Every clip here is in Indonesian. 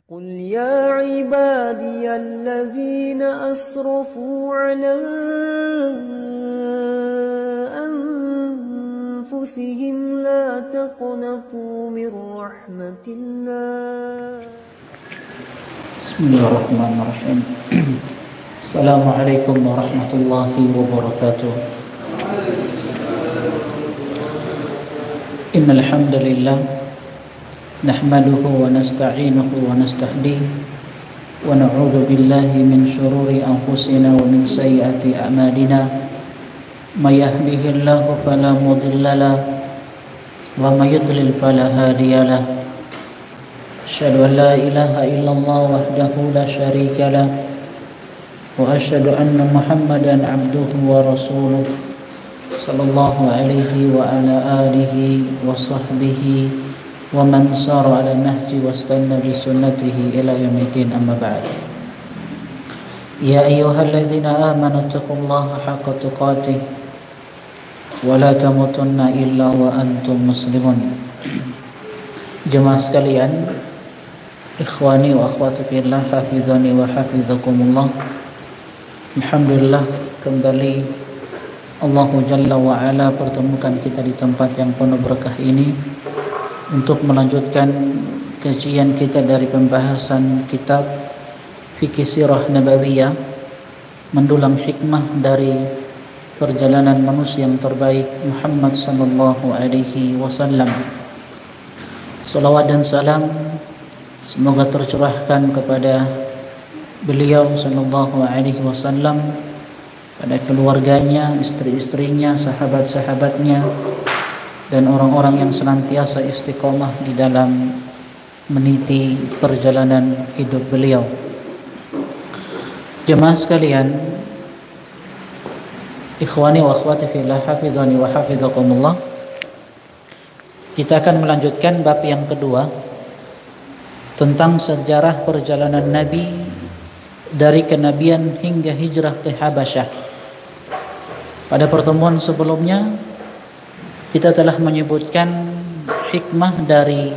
قل يا عبادي الذين أسرفوا على أنفسهم لا تقنطوا من رحمة الله. بسم الله الرحمن الرحيم. السلام عليكم ورحمة الله وبركاته. إن الحمد لله نحمده ونستعينه ونستهديه ونعوذ بالله من شرور أنفسنا ومن سيئات أعمالنا من يهده الله فلا مضل له ومن يضلل فلا هادي له أشهد أن لا إله إلا الله وحده لا شريك له وأشهد أن محمدا عبده ورسوله صلى الله عليه وعلى آله وصحبه ومن سار على النهج واستنى بسنته إلى يوم الدين. أما بعد يا أيها الذين آمنوا اتقوا الله حق تقاته ولا تموتن إلا وأنتم مسلمون. Jemaah sekalian, ikhwani wa akhwati fillah, hafizani wa hafizakumullah. Alhamdulillah, kembali Allah Jalla wa Ala pertemukan kita di tempat yang penuh berkah ini untuk melanjutkan kajian kita dari pembahasan kitab Fikih Sirah Nabawiyah, mendulang hikmah dari perjalanan manusia yang terbaik Muhammad sallallahu alaihi wasallam. Salawat dan salam semoga tercurahkan kepada beliau sallallahu alaihi wasallam, pada keluarganya, istri-istrinya, sahabat-sahabatnya, dan orang-orang yang senantiasa istiqomah di dalam meniti perjalanan hidup beliau. Jemaah sekalian, ikhwani wa akhwati fillah, hafizani wa hafizakumullah. Kita akan melanjutkan bab yang kedua tentang sejarah perjalanan Nabi dari kenabian hingga hijrah ke Habasyah. Pada pertemuan sebelumnya kita telah menyebutkan hikmah dari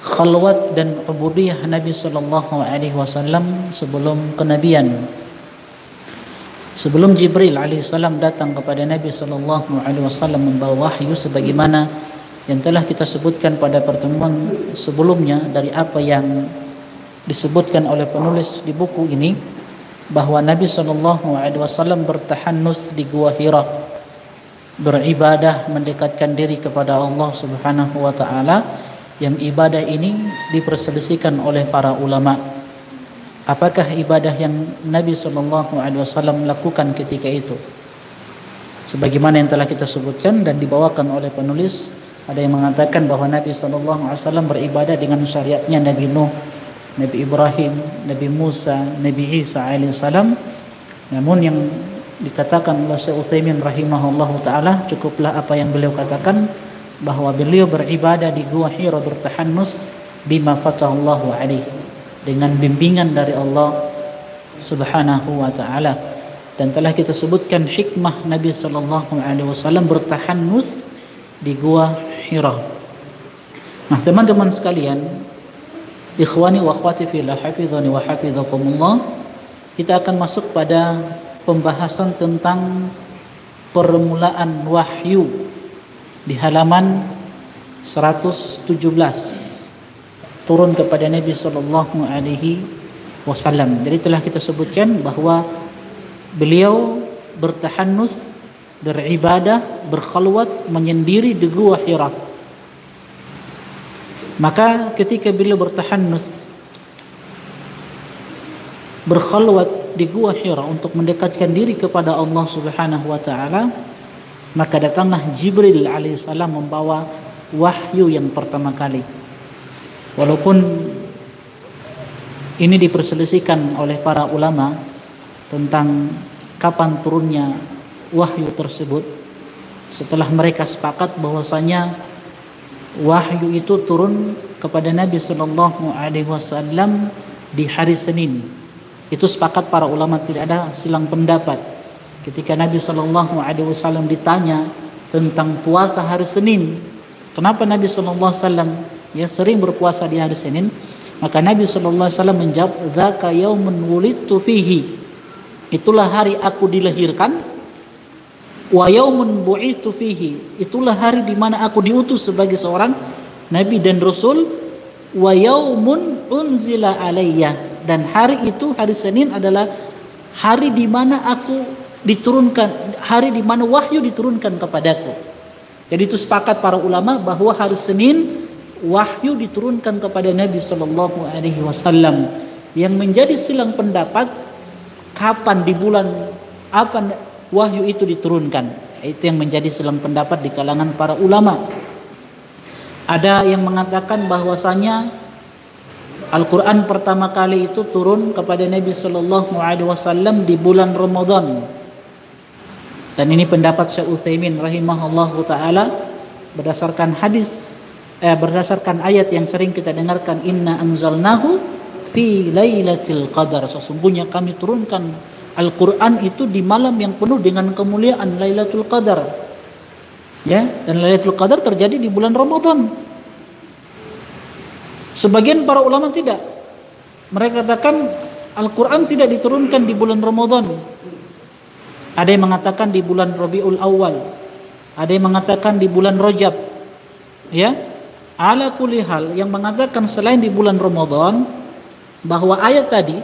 khalwat dan ubudiyah Nabi sallallahu alaihi wasallam sebelum kenabian. Sebelum Jibril alaihissalam datang kepada Nabi sallallahu alaihi wasallam membawa wahyu, sebagaimana yang telah kita sebutkan pada pertemuan sebelumnya dari apa yang disebutkan oleh penulis di buku ini, bahwa Nabi sallallahu alaihi wasallam bertahannus di Gua Hira, beribadah mendekatkan diri kepada Allah Subhanahu wa taala, yang ibadah ini diperselisihkan oleh para ulama. Apakah ibadah yang Nabi sallallahu alaihi wasallam lakukan ketika itu? Sebagaimana yang telah kita sebutkan dan dibawakan oleh penulis, ada yang mengatakan bahwa Nabi sallallahu alaihi wasallam beribadah dengan syariatnya Nabi Nuh, Nabi Ibrahim, Nabi Musa, Nabi Isa alaihissalam. Namun yang dikatakan oleh Syekh Utsaimin rahimahullahu taala, cukuplah apa yang beliau katakan, bahwa beliau beribadah di Gua Hira bertahannus bima fatahallahu alaihi, dengan bimbingan dari Allah Subhanahu wa taala. Dan telah kita sebutkan hikmah Nabi sallallahu alaihi wasallam bertahannus di Gua Hira. Nah, teman-teman sekalian, ikhwani wa akhwati fillah, hafizani wa hafizakumullah, kita akan masuk pada pembahasan tentang permulaan wahyu di halaman 117, turun kepada Nabi sallallahu alaihi wasallam. Jadi telah kita sebutkan bahwa beliau bertahannus, beribadah, berkhalwat, menyendiri di Gua Hira. Maka ketika beliau bertahannus, berkhalwat di Gua Hira untuk mendekatkan diri kepada Allah Subhanahu wa taala, maka datanglah Jibril alaihissalam membawa wahyu yang pertama kali. Walaupun ini diperselisihkan oleh para ulama tentang kapan turunnya wahyu tersebut, setelah mereka sepakat bahwasanya wahyu itu turun kepada Nabi sallallahu alaihi wasallam di hari Senin. Itu sepakat para ulama, tidak ada silang pendapat. Ketika Nabi sallallahu alaihi wasallam ditanya tentang puasa hari Senin, kenapa Nabi sallallahu alaihi wasallam sering berpuasa di hari Senin? Maka Nabi sallallahu alaihi wasallam menjawab, "Dzaka yaumun wulidtu fihi." Itulah hari aku dilahirkan. Wa yaumun bu'itsu fihi. Itulah hari di mana aku diutus sebagai seorang nabi dan rasul. Wa yaumun unzila alayya. Dan hari itu, hari Senin adalah hari di mana aku diturunkan, hari di mana wahyu diturunkan kepadaku. Jadi itu sepakat para ulama bahwa hari Senin wahyu diturunkan kepada Nabi sallallahu alaihi wasallam. Yang menjadi silang pendapat kapan, di bulan apa wahyu itu diturunkan. Itu yang menjadi silang pendapat di kalangan para ulama. Ada yang mengatakan bahwasanya Al-Quran pertama kali itu turun kepada Nabi sallallahu alaihi wasallam di bulan Ramadan. Dan ini pendapat Syekh Utsaimin rahimahullahu taala berdasarkan berdasarkan ayat yang sering kita dengarkan, inna anzalnahu fi lailatul qadar. Sesungguhnya kami turunkan Al-Quran itu di malam yang penuh dengan kemuliaan, Lailatul Qadar. Ya, dan Lailatul Qadar terjadi di bulan Ramadan. Sebagian para ulama tidak. Mereka katakan Al-Quran tidak diturunkan di bulan Ramadan. Ada yang mengatakan di bulan Rabiul Awal, ada yang mengatakan di bulan Rajab. Ya, ala kulli hal, yang mengatakan selain di bulan Ramadan, bahwa ayat tadi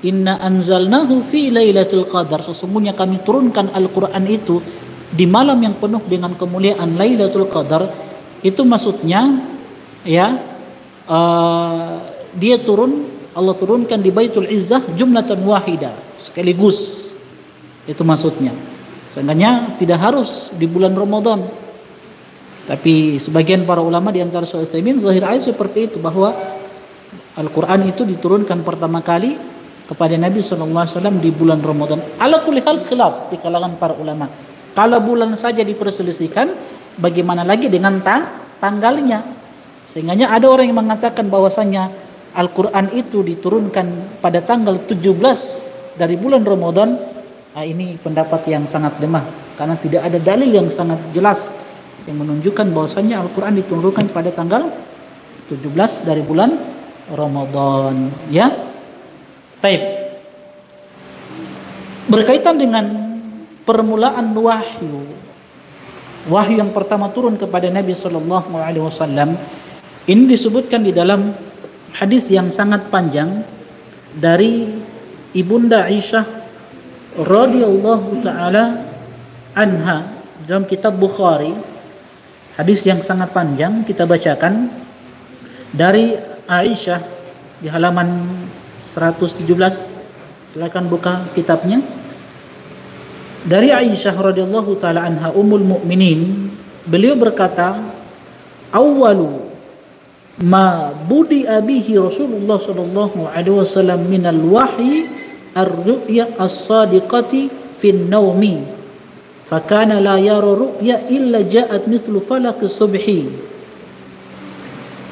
inna anzalnahu fi lailatul qadar, sesungguhnya kami turunkan Al-Quran itu di malam yang penuh dengan kemuliaan Lailatul Qadar, itu maksudnya ya dia turun, Allah turunkan di Baitul Izzah jumlatan wahida, sekaligus. Itu maksudnya. Sehingga tidak harus di bulan Ramadan. Tapi sebagian para ulama di antara Syekh Utsaimin zahir ayat seperti itu, bahwa Al-Quran itu diturunkan pertama kali kepada Nabi SAW di bulan Ramadan. Ala kulli hal khilaf di kalangan para ulama. Kalau bulan saja diperselisihkan, bagaimana lagi dengan tanggalnya? Sehingga ada orang yang mengatakan bahwasanya Al-Quran itu diturunkan pada tanggal 17 dari bulan Ramadan. Ini pendapat yang sangat lemah, karena tidak ada dalil yang sangat jelas yang menunjukkan bahwasanya Al-Quran diturunkan pada tanggal 17 dari bulan Ramadan. Ya. Baik. Berkaitan dengan permulaan wahyu yang pertama turun kepada Nabi sallallahu alaihi wasallam, ini disebutkan di dalam hadis yang sangat panjang dari Ibunda Aisyah radhiyallahu taala anha dalam kitab Bukhari. Hadis yang sangat panjang kita bacakan dari Aisyah di halaman 117. Silakan buka kitabnya. Dari Aisyah radhiyallahu taala anha ummul mukminin, beliau berkata, "Awwalu ma budi'a bihi Rasulullah sallallahu alaihi wasallam minal wahyi ar-ru'ya as-sadiqati fin naumi, fakana la yara ru'ya illa ja'at mithlu falaq subhi."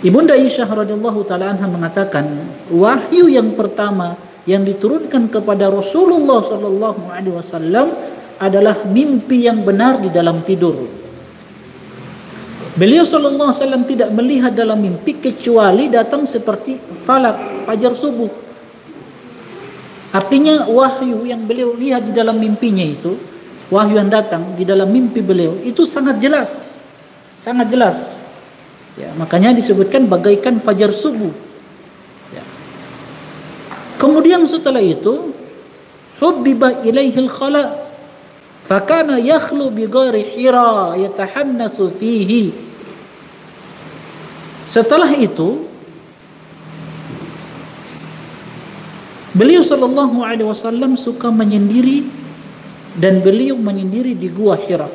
Ibunda Aisyah radhiyallahu taala anha mengatakan, wahyu yang pertama yang diturunkan kepada Rasulullah sallallahu alaihi wasallam adalah mimpi yang benar di dalam tidur. Beliau sallallahu alaihi wasallam tidak melihat dalam mimpi kecuali datang seperti falak, fajar subuh. Artinya wahyu yang beliau lihat di dalam mimpinya itu, wahyu yang datang di dalam mimpi beliau itu sangat jelas. Sangat jelas. Ya, makanya disebutkan bagaikan fajar subuh. Ya. Kemudian setelah itu, hubbiba ilaihil khala, fakana yakhlu bi ghairi Hira yatahannatsu fihi. Setelah itu, beliau sallallahu alaihi wasallam suka menyendiri, dan beliau menyendiri di gua Hira.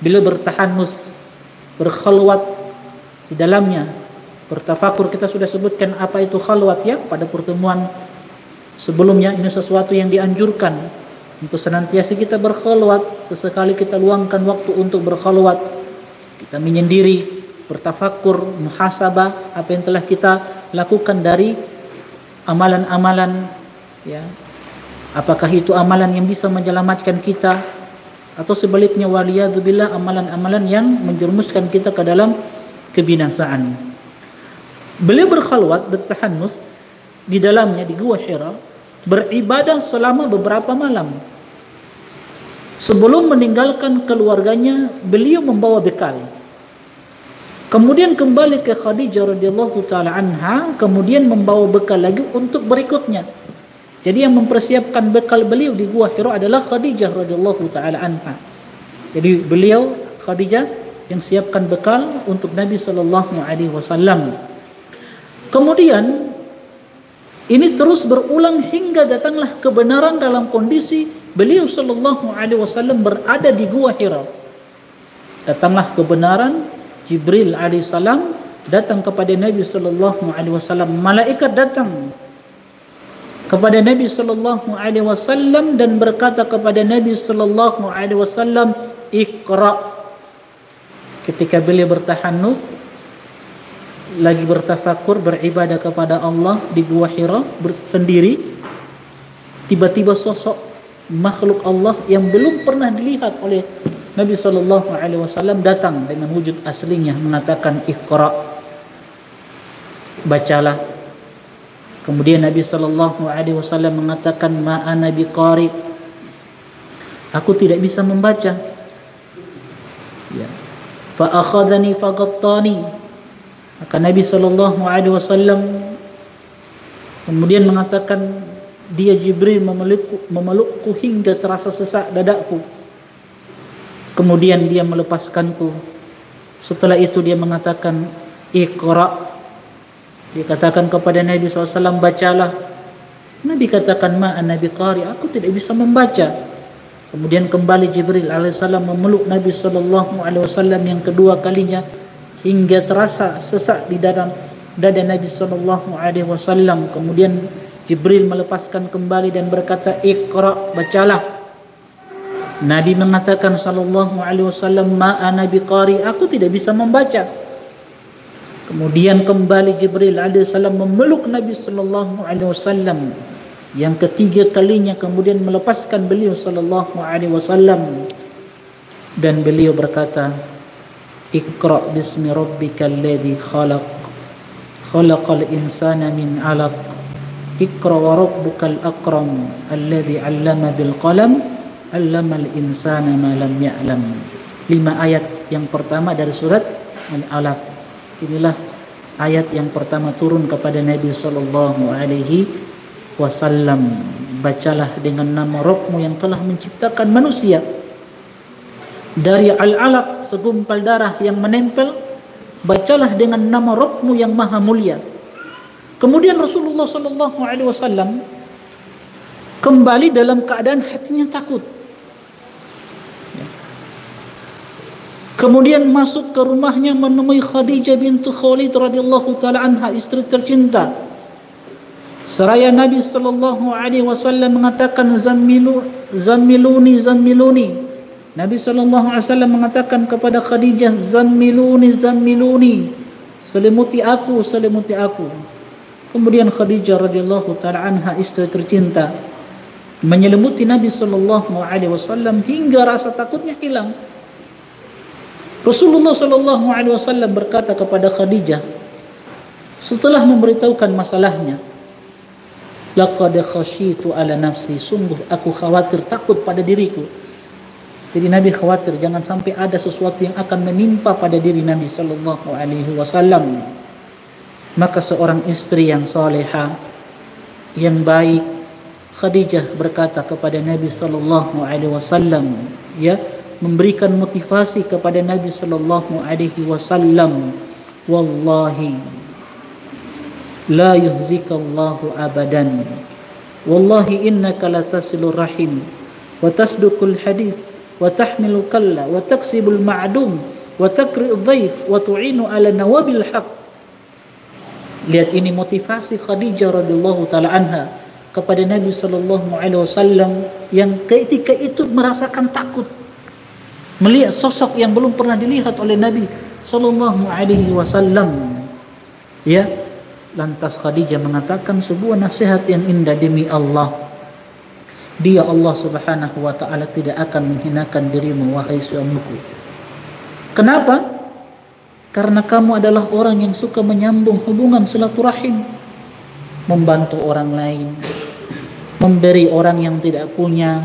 Beliau bertahanus, berkhalwat di dalamnya, bertafakur. Kita sudah sebutkan apa itu khalwat ya pada pertemuan sebelumnya. Ini sesuatu yang dianjurkan untuk senantiasa kita berkhalwat. Sesekali kita luangkan waktu untuk berkhalwat, kita menyendiri, bertafakur, muhasabah apa yang telah kita lakukan dari amalan-amalan, ya, apakah itu amalan yang bisa menyelamatkan kita, atau sebaliknya waliyadzubillah amalan-amalan yang menjerumuskan kita ke dalam kebinasaan. Beliau berkhalwat, bertahannuts di dalamnya, di Gua Hira, beribadah selama beberapa malam. Sebelum meninggalkan keluarganya, beliau membawa bekal. Kemudian kembali ke Khadijah radhiyallahu taala anha, kemudian membawa bekal lagi untuk berikutnya. Jadi yang mempersiapkan bekal beliau di Gua Hira adalah Khadijah radhiyallahu taala anha. Jadi beliau, Khadijah, yang siapkan bekal untuk Nabi sallallahu alaihi wasallam. Kemudian ini terus berulang hingga datanglah kebenaran dalam kondisi beliau sallallahu alaihi wasallam berada di Gua Hira. Datanglah kebenaran, Jibril alaihi salam datang kepada Nabi sallallahu alaihi wasallam. Malaikat datang kepada Nabi sallallahu alaihi wasallam dan berkata kepada Nabi sallallahu alaihi wasallam, "Iqra." Ketika beliau bertahannuts, lagi bertafakur, beribadah kepada Allah di Gua Hira sendiri, tiba-tiba sosok makhluk Allah yang belum pernah dilihat oleh Nabi sallallahu alaihi wasallam datang dengan wujud aslinya, mengatakan, "Iqra." Bacalah. Kemudian Nabi sallallahu alaihi wasallam mengatakan, "Ma ana biqari." Aku tidak bisa membaca. Ya. Fa akhadhani faqattani. Maka Nabi sallallahu alaihi wasallam kemudian mengatakan, dia Jibril memelukku hingga terasa sesak dadaku. Kemudian dia melepaskanku. Setelah itu dia mengatakan, "Iqra." Dia katakan kepada Nabi SAW, "Bacalah." Nabi katakan, "Ma ana biqari." Aku tidak bisa membaca. Kemudian kembali Jibril alaihissalam memeluk Nabi SAW yang kedua kalinya hingga terasa sesak di dalam dada Nabi SAW. Kemudian Jibril melepaskan kembali dan berkata, "Iqra." Bacalah. Nabi mengatakan sallallahu alaihi wasallam, "Ma ana biqari." Aku tidak bisa membaca. Kemudian kembali Jibril alaihissalam memeluk Nabi sallallahu alaihi wasallam yang ketiga kalinya, kemudian melepaskan beliau sallallahu alaihi wasallam dan beliau berkata, "Iqra bismi rabbikal ladzi khalaq, khalaqal insana min 'alaq, Iqra wa rabbukal akram, alladzi 'allama bil qalam, 'allamal insana ma lam ya'lam." 5 ayat yang pertama dari surat Al-Alaq. Inilah ayat yang pertama turun kepada Nabi sallallahu alaihi wasallam. Bacalah dengan nama Rabbmu yang telah menciptakan manusia dari al-alaq, segumpal darah yang menempel. Bacalah dengan nama Rabbmu yang maha mulia. Kemudian Rasulullah sallallahu alaihi wasallam kembali dalam keadaan hatinya takut. Kemudian masuk ke rumahnya menemui Khadijah bintu Khuwailid radhiyallahu taala anha, istri tercinta. Seraya Nabi sallallahu alaihi wasallam mengatakan, "Zammiluni, zammiluni." Nabi sallallahu alaihi wasallam mengatakan kepada Khadijah, "Zammiluni, zammiluni." Selimuti aku, selimuti aku. Kemudian Khadijah radhiyallahu taala anha, istri tercinta, menyelimuti Nabi sallallahu alaihi wasallam hingga rasa takutnya hilang. Rasulullah sallallahu alaihi wasallam berkata kepada Khadijah setelah memberitahukan masalahnya, "Laqad khasyitu ala nafsi." Sungguh aku khawatir, takut pada diriku. Jadi Nabi khawatir jangan sampai ada sesuatu yang akan menimpa pada diri Nabi sallallahu alaihi wasallam. Maka seorang istri yang salehah, yang baik, Khadijah berkata kepada Nabi sallallahu alaihi wasallam, ya, memberikan motivasi kepada Nabi sallallahu alaihi wasallam, "Wallahi la yuhzikallahu abadan. Wallahi innaka latasilur rahim wa tasduqul hadith wa tahmilul kalla wa taksibul ma'dum wa takri'udh dhaif wa tu'inu ala nawabil haq." Lihat ini motivasi Khadijah radhiyallahu taala anha kepada Nabi sallallahu alaihi wasallam yang ketika itu merasakan takut melihat sosok yang belum pernah dilihat oleh Nabi sallallahu alaihi wasallam. Ya, lantas Khadijah mengatakan sebuah nasihat yang indah, "Demi Allah, Dia Allah Subhanahu wa taala tidak akan menghinakan dirimu wahai suamiku." Kenapa? karena kamu adalah orang yang suka menyambung hubungan silaturahim, membantu orang lain, memberi orang yang tidak punya,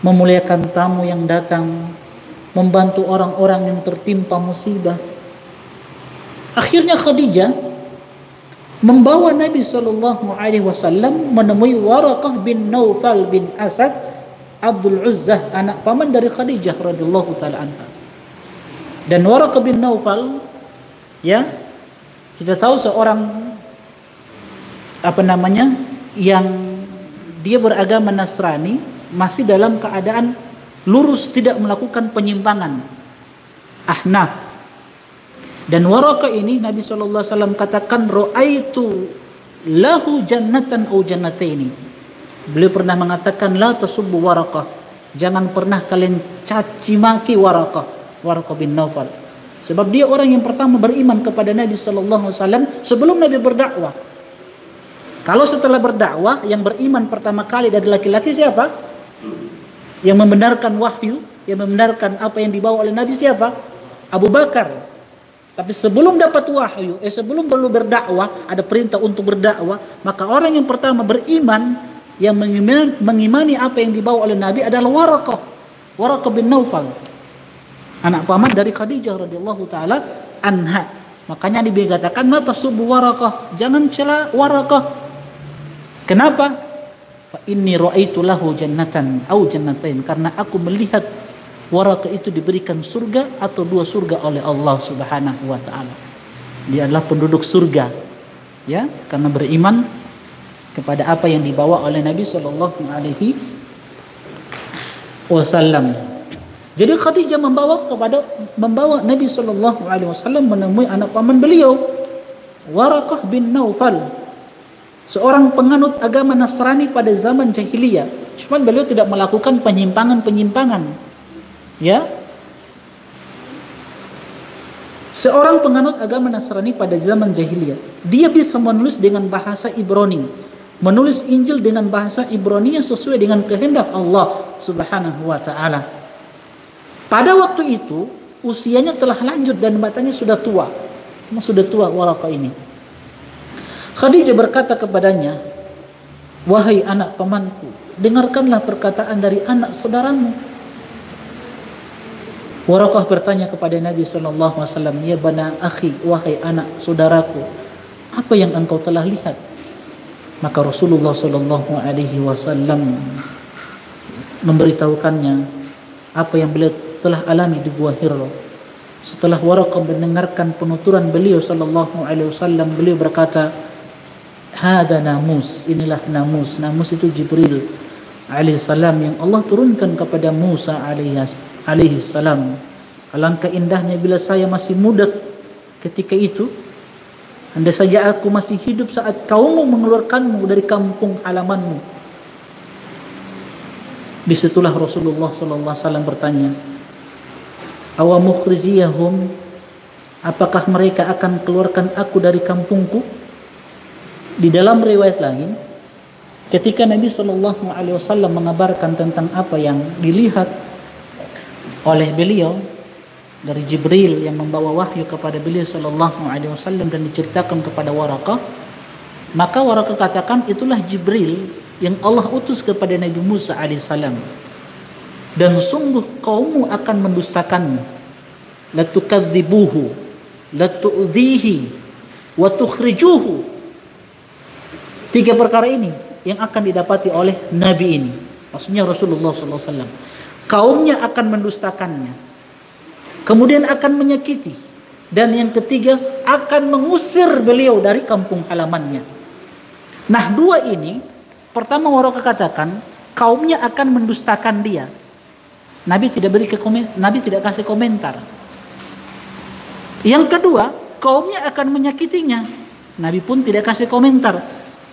memuliakan tamu yang datang, membantu orang-orang yang tertimpa musibah. Akhirnya Khadijah membawa Nabi SAW menemui Waraqah bin Naufal bin Asad Abdul Uzzah, anak paman dari Khadijah radhiyallahu taala anha. Dan Waraqah bin Naufal, ya, kita tahu seorang yang dia beragama Nasrani, masih dalam keadaan lurus, tidak melakukan penyimpangan, Ahnaf. Dan Waraqah ini Nabi SAW katakan, ra'aitu lahu jannatan au jannataini. Beliau pernah mengatakan, la tasubbu Waraqah, jangan pernah kalian caci maki Waraqah bin Naufal, sebab dia orang yang pertama beriman kepada Nabi SAW sebelum Nabi berdakwah. Kalau setelah berdakwah, yang beriman pertama kali dari laki-laki siapa? Yang membenarkan wahyu, yang membenarkan apa yang dibawa oleh Nabi siapa? Abu Bakar. Tapi sebelum dapat wahyu, sebelum perlu berdakwah, ada perintah untuk berdakwah, maka orang yang pertama beriman, yang mengimani apa yang dibawa oleh Nabi adalah Waraqah bin Naufal, anak paman dari Khadijah radhiyallahu taala anha. Makanya dikatakan, la tasubbu Waraqah, jangan cela Waraqah. Kenapa? Fa inni ra'aitu lahu jannatan au jannatain, karena aku melihat Waraqah itu diberikan surga atau dua surga oleh Allah Subhanahu wa taala. Dia adalah penduduk surga, ya, karena beriman kepada apa yang dibawa oleh Nabi sallallahu alaihi wasallam. Jadi Khadijah membawa Nabi sallallahu alaihi wasallam menemui anak paman beliau, Waraqah bin Naufal, seorang penganut agama Nasrani pada zaman jahiliyah. Cuma beliau tidak melakukan penyimpangan-penyimpangan. Ya, seorang penganut agama Nasrani pada zaman jahiliyah, dia bisa menulis dengan bahasa Ibrani, menulis Injil dengan bahasa Ibrani yang sesuai dengan kehendak Allah Subhanahu wa taala. Pada waktu itu usianya telah lanjut dan matanya sudah tua. Sudah tua Waraqah ini. Khadijah berkata kepadanya, wahai anak pamanku, dengarkanlah perkataan dari anak saudaramu. Waraqah bertanya kepada Nabi SAW, ya bana akhi, wahai anak saudaraku, apa yang engkau telah lihat? Maka Rasulullah SAW memberitahukannya apa yang beliau telah alami di Gua Hira. Setelah Waraqah mendengarkan penuturan beliau SAW, beliau berkata, hada namus, inilah namus. Namus itu Jibril alaihissalam yang Allah turunkan kepada Musa alaihissalam. Alangkah indahnya bila saya masih muda ketika itu, andai saja aku masih hidup saat kaummu mengeluarkanmu dari kampung halamanmu. Disitulah Rasulullah SAW bertanya, awa mukhrijiyahum, apakah mereka akan keluarkan aku dari kampungku? Di dalam riwayat lain, ketika Nabi SAW mengabarkan tentang apa yang dilihat oleh beliau dari Jibril yang membawa wahyu kepada beliau SAW dan diceritakan kepada Waraqah, maka Waraqah katakan, itulah Jibril yang Allah utus kepada Nabi Musa alaihissalam, dan sungguh kaummu akan mendustakannya, latukadzibuhu latu'dhihi wa tukhrijuhu. Tiga perkara ini yang akan didapati oleh Nabi ini, maksudnya Rasulullah SAW. Kaumnya akan mendustakannya, kemudian akan menyakiti, dan yang ketiga akan mengusir beliau dari kampung halamannya. Nah, dua ini, pertama Waraqah katakan kaumnya akan mendustakan dia. Nabi tidak kasih komentar. Yang kedua, kaumnya akan menyakitinya. Nabi pun tidak kasih komentar.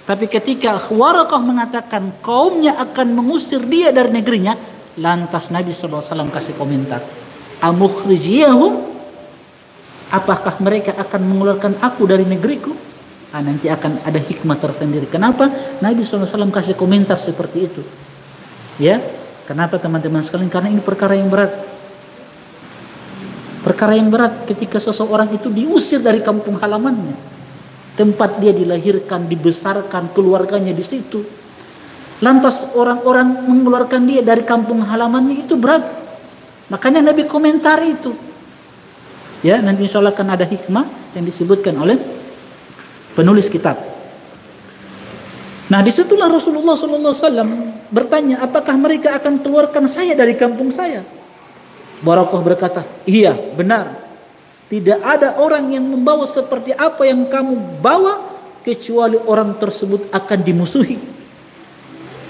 Tapi ketika Waraqah mengatakan kaumnya akan mengusir dia dari negerinya, lantas Nabi SAW kasih komentar, amukhrijiyahum, apakah mereka akan mengeluarkan aku dari negeriku? Nanti akan ada hikmah tersendiri. Kenapa Nabi SAW kasih komentar seperti itu? Ya, kenapa teman-teman sekalian? Karena ini perkara yang berat. Perkara yang berat ketika seseorang itu diusir dari kampung halamannya, tempat dia dilahirkan, dibesarkan, keluarganya di situ. Lantas orang-orang mengeluarkan dia dari kampung halamannya, itu berat. Makanya Nabi komentar itu. Ya, nanti insya Allah akan ada hikmah yang disebutkan oleh penulis kitab. Nah, disitulah Rasulullah SAW bertanya, apakah mereka akan keluarkan saya dari kampung saya? Barakah berkata, iya benar. Tidak ada orang yang membawa seperti apa yang kamu bawa, kecuali orang tersebut akan dimusuhi.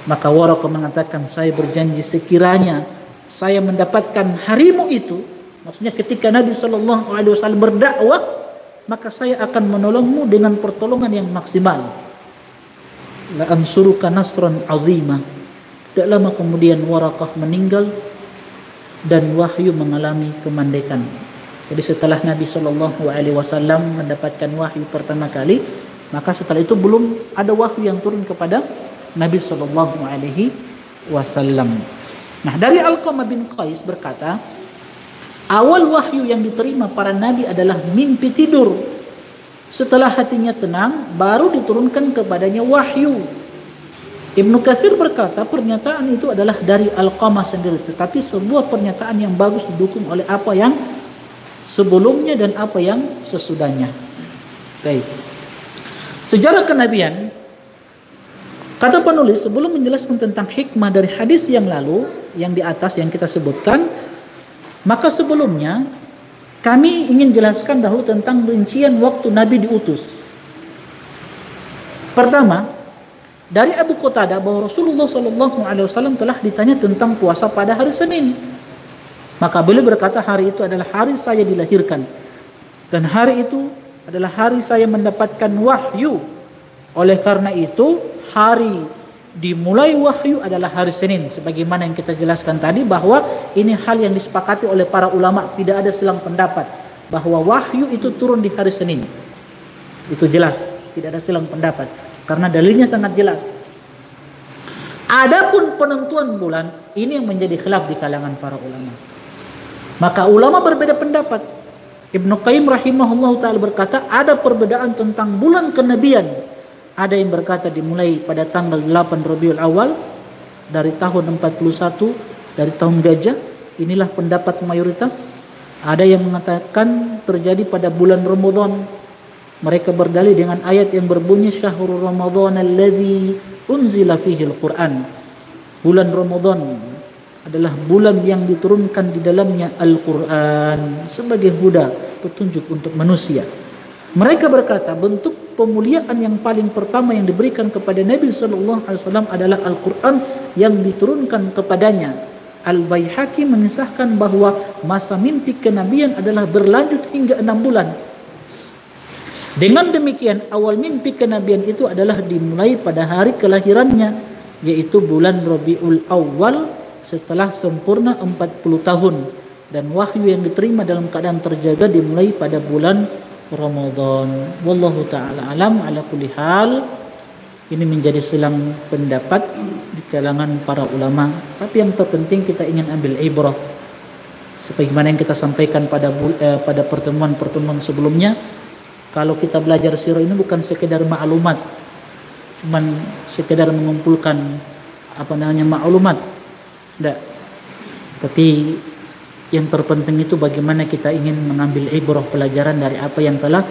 Maka Warakah mengatakan, saya berjanji sekiranya saya mendapatkan harimu itu, maksudnya ketika Nabi SAW berdakwah, maka saya akan menolongmu dengan pertolongan yang maksimal. La ansuruka nasran azima. Tidak lama kemudian Warakah meninggal dan wahyu mengalami kemandekan. Jadi setelah Nabi SAW mendapatkan wahyu pertama kali, maka setelah itu belum ada wahyu yang turun kepada Nabi SAW. Nah, dari Alqamah bin Qais berkata, awal wahyu yang diterima para nabi adalah mimpi tidur. Setelah hatinya tenang, baru diturunkan kepadanya wahyu. Ibnu Katsir berkata, pernyataan itu adalah dari Alqamah sendiri, tetapi sebuah pernyataan yang bagus didukung oleh apa yang sebelumnya dan apa yang sesudahnya. Baik. Sejarah kenabian, kata penulis sebelum menjelaskan tentang hikmah dari hadis yang lalu, yang di atas yang kita sebutkan, maka sebelumnya kami ingin jelaskan dahulu tentang rincian waktu Nabi diutus. Pertama, dari Abu Qatadah bahwa Rasulullah SAW telah ditanya tentang puasa pada hari Senin. Maka beliau berkata, hari itu adalah hari saya dilahirkan, dan hari itu adalah hari saya mendapatkan wahyu. Oleh karena itu, hari dimulai wahyu adalah hari Senin. Sebagaimana yang kita jelaskan tadi, bahwa ini hal yang disepakati oleh para ulama, tidak ada silang pendapat bahwa wahyu itu turun di hari Senin. Itu jelas, tidak ada silang pendapat, karena dalilnya sangat jelas. Adapun penentuan bulan, ini yang menjadi khilaf di kalangan para ulama. Maka ulama berbeda pendapat. Ibnu Qayyim rahimahullah ta'ala berkata, ada perbedaan tentang bulan kenabian. Ada yang berkata dimulai pada tanggal 8 Rabiul Awal dari tahun 41 dari tahun gajah. Inilah pendapat mayoritas. Ada yang mengatakan terjadi pada bulan Ramadan. Mereka berdalil dengan ayat yang berbunyi syahrul Ramadan alladzi unzila fihi al-Quran. Bulan Ramadan adalah bulan yang diturunkan di dalamnya Al-Quran sebagai huda, petunjuk untuk manusia. Mereka berkata bentuk pemuliaan yang paling pertama yang diberikan kepada Nabi SAW adalah Al-Quran yang diturunkan kepadanya. Al-Baihaqi mengisahkan bahwa masa mimpi kenabian adalah berlanjut hingga 6 bulan. Dengan demikian, awal mimpi kenabian itu adalah dimulai pada hari kelahirannya, yaitu bulan Rabiul Awal setelah sempurna 40 tahun. Dan wahyu yang diterima dalam keadaan terjaga dimulai pada bulan Ramadan. Wallahu ta'ala alam. Ala kulli hal, ini menjadi silang pendapat di kalangan para ulama. Tapi yang terpenting kita ingin ambil ibrah, sebagaimana yang kita sampaikan pada pertemuan-pertemuan sebelumnya. Kalau kita belajar sirah ini bukan sekedar maklumat, cuman sekedar mengumpulkan maklumat, tidak. Tapi yang terpenting itu bagaimana kita ingin mengambil ibrah, pelajaran dari apa yang telah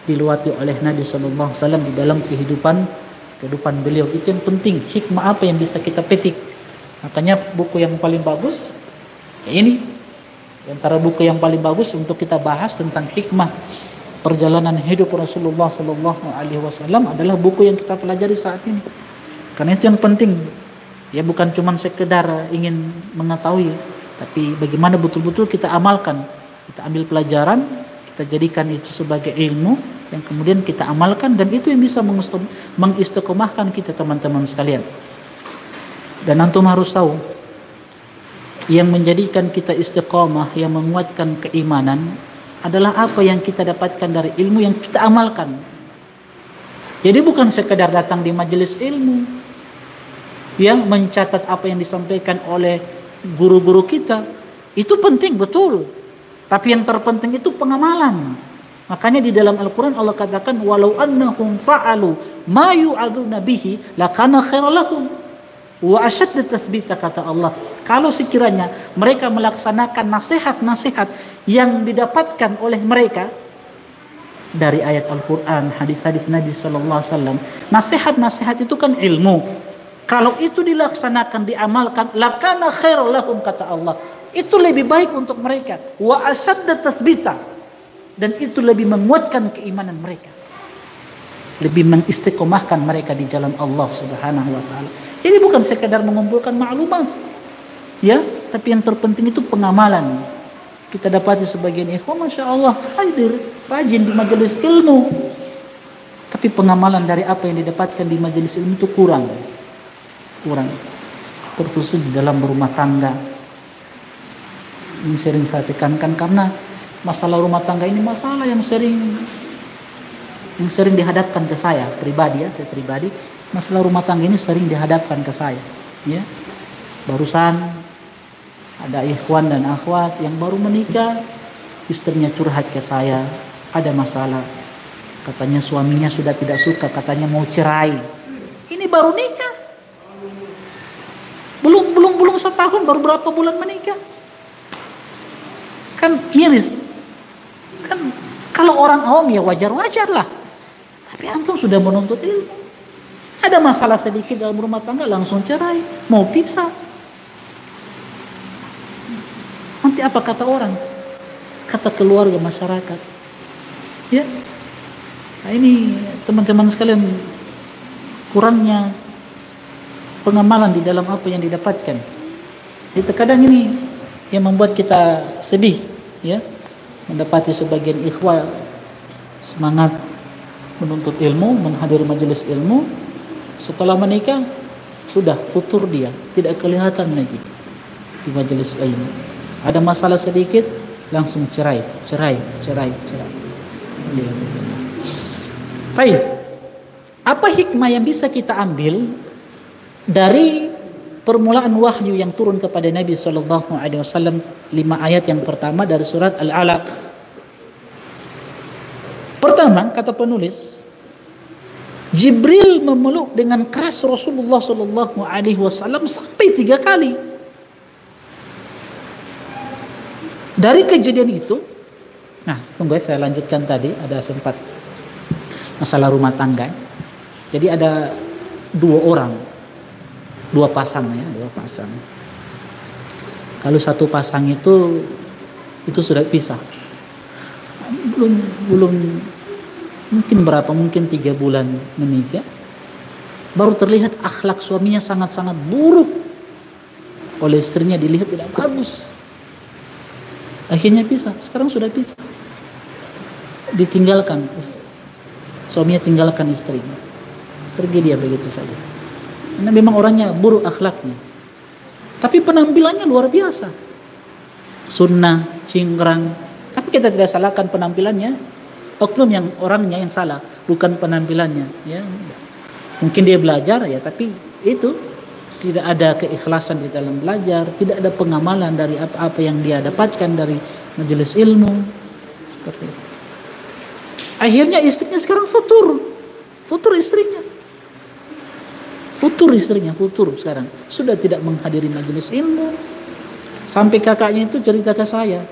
diluati oleh Nabi SAW di dalam kehidupan beliau. Itu yang penting, hikmah apa yang bisa kita petik. Makanya buku yang paling bagus ini, antara buku yang paling bagus untuk kita bahas tentang hikmah perjalanan hidup Rasulullah SAW adalah buku yang kita pelajari saat ini. Karena itu yang penting, ya bukan cuma sekedar ingin mengetahui, tapi bagaimana betul-betul kita amalkan. Kita ambil pelajaran, kita jadikan itu sebagai ilmu yang kemudian kita amalkan, dan itu yang bisa mengistiqomahkan kita, teman-teman sekalian. Dan antum harus tahu, yang menjadikan kita istiqomah, yang menguatkan keimanan adalah apa yang kita dapatkan dari ilmu yang kita amalkan. Jadi bukan sekedar datang di majelis ilmu, yang mencatat apa yang disampaikan oleh guru-guru kita, itu penting betul. Tapi yang terpenting itu pengamalan. Makanya di dalam Al-Quran Allah katakan walau annahum fa'alu ma yu'adzuna bihi lakana khairan lahum wa ashadda tathbita, kata Allah. Kalau sekiranya mereka melaksanakan nasihat-nasihat yang didapatkan oleh mereka dari ayat Al-Quran, hadis-hadis Nabi sallallahu alaihi wasallam. Nasihat-nasihat itu kan ilmu. Kalau itu dilaksanakan, diamalkan, lakana khairan lahum, kata Allah. Itu lebih baik untuk mereka. Wa ashadda tathbita, dan itu lebih menguatkan keimanan mereka, lebih mengistiqomahkan mereka di jalan Allah Subhanahu wa taala. Jadi bukan sekadar mengumpulkan maklumat, ya, tapi yang terpenting itu pengamalan. Kita dapati sebagian ikhwan, masya Allah, hadir, rajin di majelis ilmu, tapi pengamalan dari apa yang didapatkan di majelis ilmu itu kurang, terkhusus di dalam berumah tangga. Ini sering saya tekankan karena masalah rumah tangga ini masalah yang sering dihadapkan ke saya pribadi, saya pribadi, masalah rumah tangga ini sering dihadapkan ke saya, ya. Barusan ada ikhwan dan akhwat yang baru menikah, istrinya curhat ke saya, ada masalah, katanya suaminya sudah tidak suka, katanya mau cerai. Ini baru nikah, belum setahun, baru berapa bulan menikah, kan miris. Kan kalau orang awam ya wajar-wajar lah, tapi antum sudah menuntut ilmu, ada masalah sedikit dalam rumah tangga langsung cerai, mau pisah. Nanti apa kata orang, kata keluarga, masyarakat, ya. Nah, ini teman-teman sekalian, kurangnya pengamalan di dalam apa yang didapatkan. Itu kadang ini yang membuat kita sedih, ya. Mendapati sebagian ikhwah semangat menuntut ilmu, menghadiri majelis ilmu, setelah menikah sudah futur, dia tidak kelihatan lagi di majelis ilmu. Ada masalah sedikit langsung cerai. Baik. Apa hikmah yang bisa kita ambil dari permulaan wahyu yang turun kepada Nabi sallallahu alaihi wasallam, 5 ayat yang pertama dari surat Al-Alaq? Pertama, kata penulis, Jibril memeluk dengan keras Rasulullah sallallahu alaihi wasallam sampai 3 kali. Dari kejadian itu, nah tunggu saya lanjutkan tadi, ada sempat masalah rumah tangga. Jadi ada 2 pasang. Kalau satu pasang itu sudah pisah, belum mungkin 3 bulan menikah, baru terlihat akhlak suaminya sangat-sangat buruk, oleh istrinya dilihat tidak bagus, akhirnya pisah. Sekarang sudah pisah, ditinggalkan, suaminya tinggalkan istrinya, pergi dia begitu saja. Karena memang orangnya buruk akhlaknya, tapi penampilannya luar biasa, sunnah, cingkrang. Tapi kita tidak salahkan penampilannya, oknum yang orangnya yang salah, bukan penampilannya, ya. Mungkin dia belajar, ya, tapi itu tidak ada keikhlasan di dalam belajar, tidak ada pengamalan dari apa-apa yang dia dapatkan dari majelis ilmu, seperti itu. Akhirnya istrinya sekarang futur sekarang, sudah tidak menghadiri majelis ilmu. Sampai kakaknya itu cerita ke saya,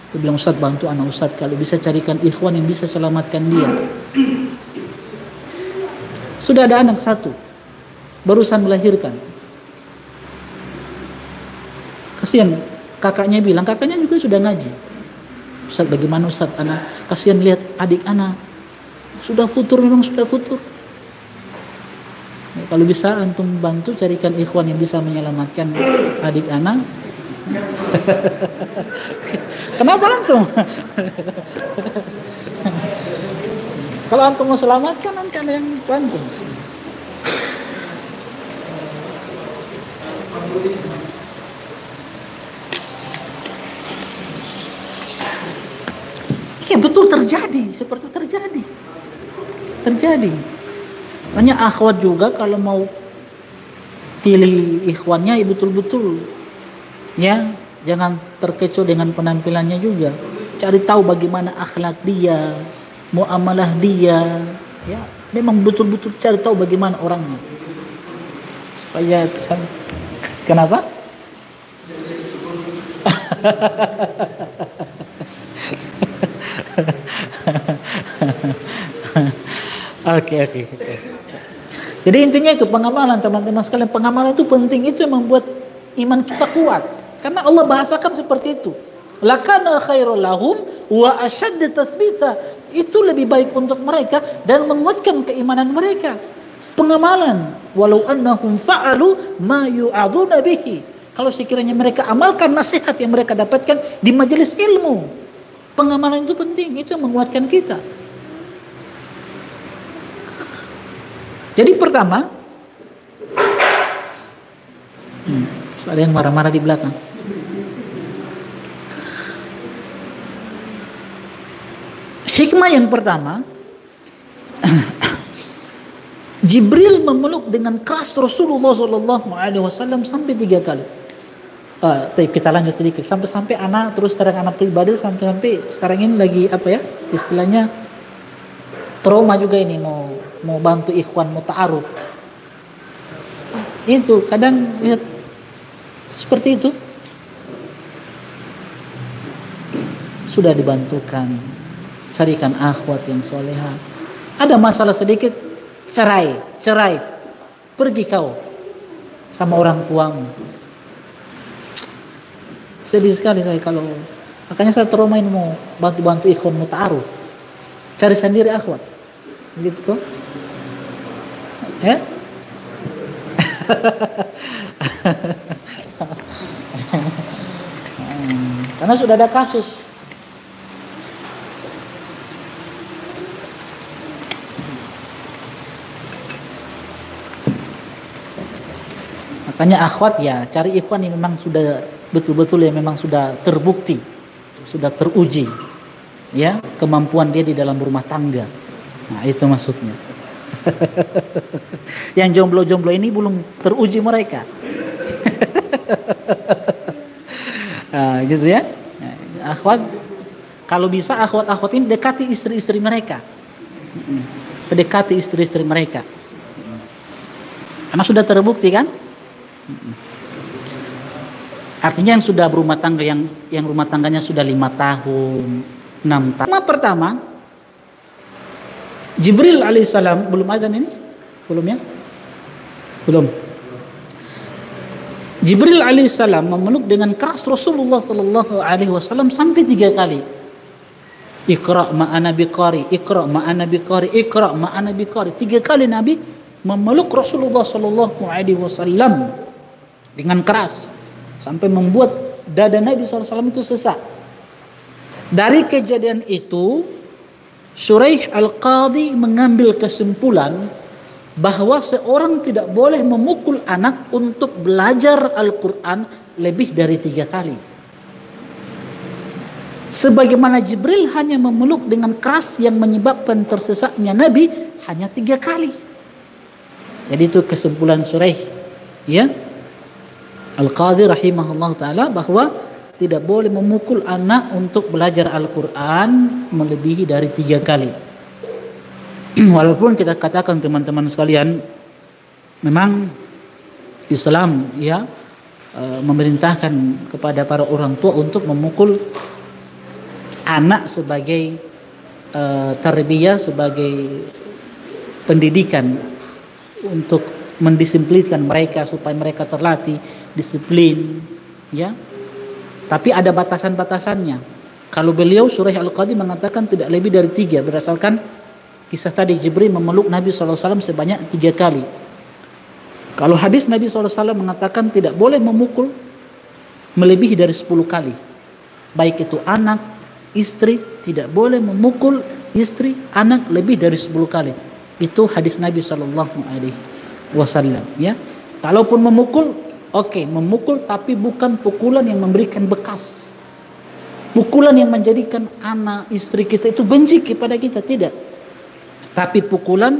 dia bilang, Ustaz, bantu anak Ustaz, kalau bisa carikan ikhwan yang bisa selamatkan dia. Sudah ada anak 1, barusan melahirkan. Kasihan, kakaknya bilang, kakaknya juga sudah ngaji, Ustaz, bagaimana Ustaz, anak kasihan lihat adik anak sudah futur, memang sudah futur. Ya, kalau bisa antum bantu carikan ikhwan yang bisa menyelamatkan adik anak. Kenapa antum? Kalau antum mau selamatkan, nanti ada yang bantu. Iya, betul, terjadi, seperti terjadi. Banyak akhwat juga kalau mau pilih ikhwannya, ya betul-betul, ya, Jangan terkecoh dengan penampilannya juga. Cari tahu bagaimana akhlak dia, muamalah dia, ya. Memang betul-betul cari tahu bagaimana orangnya. Supaya kenapa? Oke. Jadi intinya itu pengamalan, teman-teman sekalian. Pengamalan itu penting, itu yang membuat iman kita kuat. Karena Allah bahasakan seperti itu. Lakana khairul lahum wa ashadda tathbita. Itu lebih baik untuk mereka dan menguatkan keimanan mereka. Pengamalan, walau annahum fa'alu ma yu'aduna bihi. Kalau sekiranya mereka amalkan nasihat yang mereka dapatkan di majelis ilmu. Pengamalan itu penting, itu yang menguatkan kita. Jadi pertama, ada yang marah-marah di belakang. Hikmah yang pertama, Jibril memeluk dengan keras Rasulullah SAW sampai 3 kali. Kita lanjut sedikit sampai anak terus terang anak pribadi sampai sekarang ini lagi istilahnya trauma juga ini, mau bantu ikhwan, mau ta'aruf. Itu kadang lihat seperti itu. Sudah dibantukan, carikan akhwat yang soleha. Ada masalah sedikit, cerai. Pergi kau sama orang tuamu. Sedih sekali saya makanya saya trauma ini mau bantu ikhwan, mau ta'aruf. Cari sendiri akhwat. Gitu tuh. Ya? Karena sudah ada kasus. Makanya akhwat ya, cari ikhwan yang memang sudah betul-betul ya, memang sudah terbukti, sudah teruji ya kemampuan dia di dalam rumah tangga. Nah, itu maksudnya. Yang jomblo-jomblo ini belum teruji mereka. Nah, gitu ya. Akhwat, kalau bisa akhwat-akhwat ini dekati istri-istri mereka. Dekati istri-istri mereka. Karena sudah terbukti kan? Artinya yang sudah berumah tangga, yang rumah tangganya sudah 5 tahun, 6 tahun. Pertama, Jibril alaihissalam, belum ada ini? Belum ya? Belum. Jibril alaihissalam memeluk dengan keras Rasulullah sallallahu alaihi wasallam sampai 3 kali. Iqra ma'ana biqari, Iqra ma'ana biqari, Iqra ma'ana biqari. 3 kali Nabi memeluk Rasulullah sallallahu alaihi wasallam dengan keras sampai membuat dada Nabi SAW itu sesak. Dari kejadian itu, Shuraih Al-Qadhi mengambil kesimpulan bahwa seorang tidak boleh memukul anak untuk belajar Al-Quran lebih dari 3 kali. Sebagaimana Jibril hanya memeluk dengan keras yang menyebabkan tersesatnya Nabi hanya 3 kali. Jadi itu kesimpulan Shuraih ya Al-Qadhi rahimahullah ta'ala, bahwa tidak boleh memukul anak untuk belajar Al-Quran melebihi dari 3 kali. Walaupun kita katakan teman-teman sekalian, memang Islam ya memerintahkan kepada para orang tua untuk memukul anak sebagai tarbiyah, sebagai pendidikan untuk mendisiplinkan mereka supaya mereka terlatih disiplin ya. Tapi ada batasan-batasannya. Kalau beliau Shuraih Al-Qadhi mengatakan tidak lebih dari 3 berdasarkan kisah tadi Jibril memeluk Nabi SAW sebanyak 3 kali. Kalau hadis Nabi SAW mengatakan tidak boleh memukul melebihi dari 10 kali. Baik itu anak, istri, tidak boleh memukul istri, anak lebih dari 10 kali. Itu hadis Nabi SAW ya. Kalaupun memukul, oke, memukul tapi bukan pukulan yang memberikan bekas. Pukulan yang menjadikan anak istri kita itu benci kepada kita, tidak. Tapi pukulan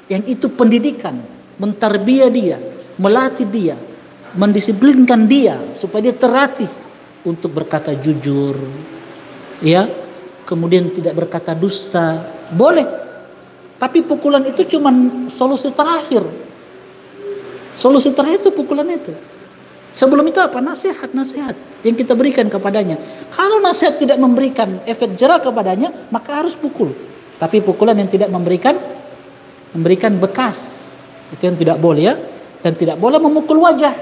yang itu pendidikan, mentarbiyah dia, melatih dia, mendisiplinkan dia supaya dia terlatih untuk berkata jujur, ya, kemudian tidak berkata dusta, boleh. Tapi pukulan itu cuman solusi terakhir. Solusi terakhir itu pukulan itu. Sebelum itu apa? Nasihat yang kita berikan kepadanya. Kalau nasihat tidak memberikan efek jera kepadanya, maka harus pukul. Tapi pukulan yang tidak memberikan bekas, itu yang tidak boleh, ya. Dan tidak boleh memukul wajah.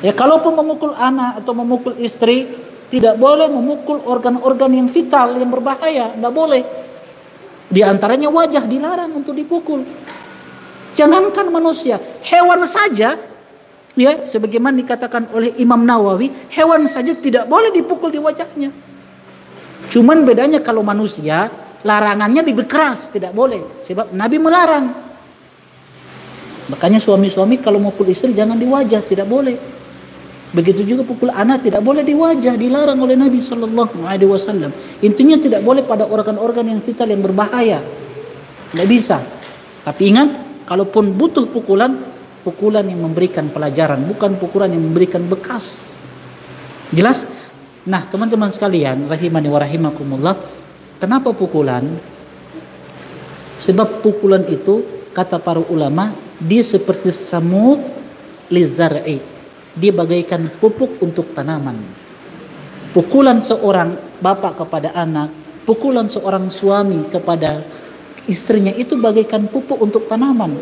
Ya, kalaupun memukul anak atau memukul istri, tidak boleh memukul organ-organ yang vital, yang berbahaya, tidak boleh. Di antaranya wajah dilarang untuk dipukul. Jangankan manusia, hewan saja, ya, sebagaimana dikatakan oleh Imam Nawawi, hewan saja tidak boleh dipukul di wajahnya. Cuman bedanya kalau manusia, larangannya lebih keras, tidak boleh, sebab Nabi melarang. Makanya suami-suami kalau mau pukul istri jangan di wajah, tidak boleh. Begitu juga pukul anak tidak boleh di wajah, dilarang oleh Nabi SAW. Intinya tidak boleh pada organ-organ yang vital yang berbahaya, tidak bisa. Tapi ingat, kalaupun butuh pukulan, pukulan yang memberikan pelajaran, bukan pukulan yang memberikan bekas. Jelas? Nah, teman-teman sekalian, rahimani wa rahimakumullah, kenapa pukulan? Sebab pukulan itu, kata para ulama, dia seperti samud lizar'i. Dia bagaikan pupuk untuk tanaman. Pukulan seorang bapak kepada anak, pukulan seorang suami kepada istrinya itu bagaikan pupuk untuk tanaman.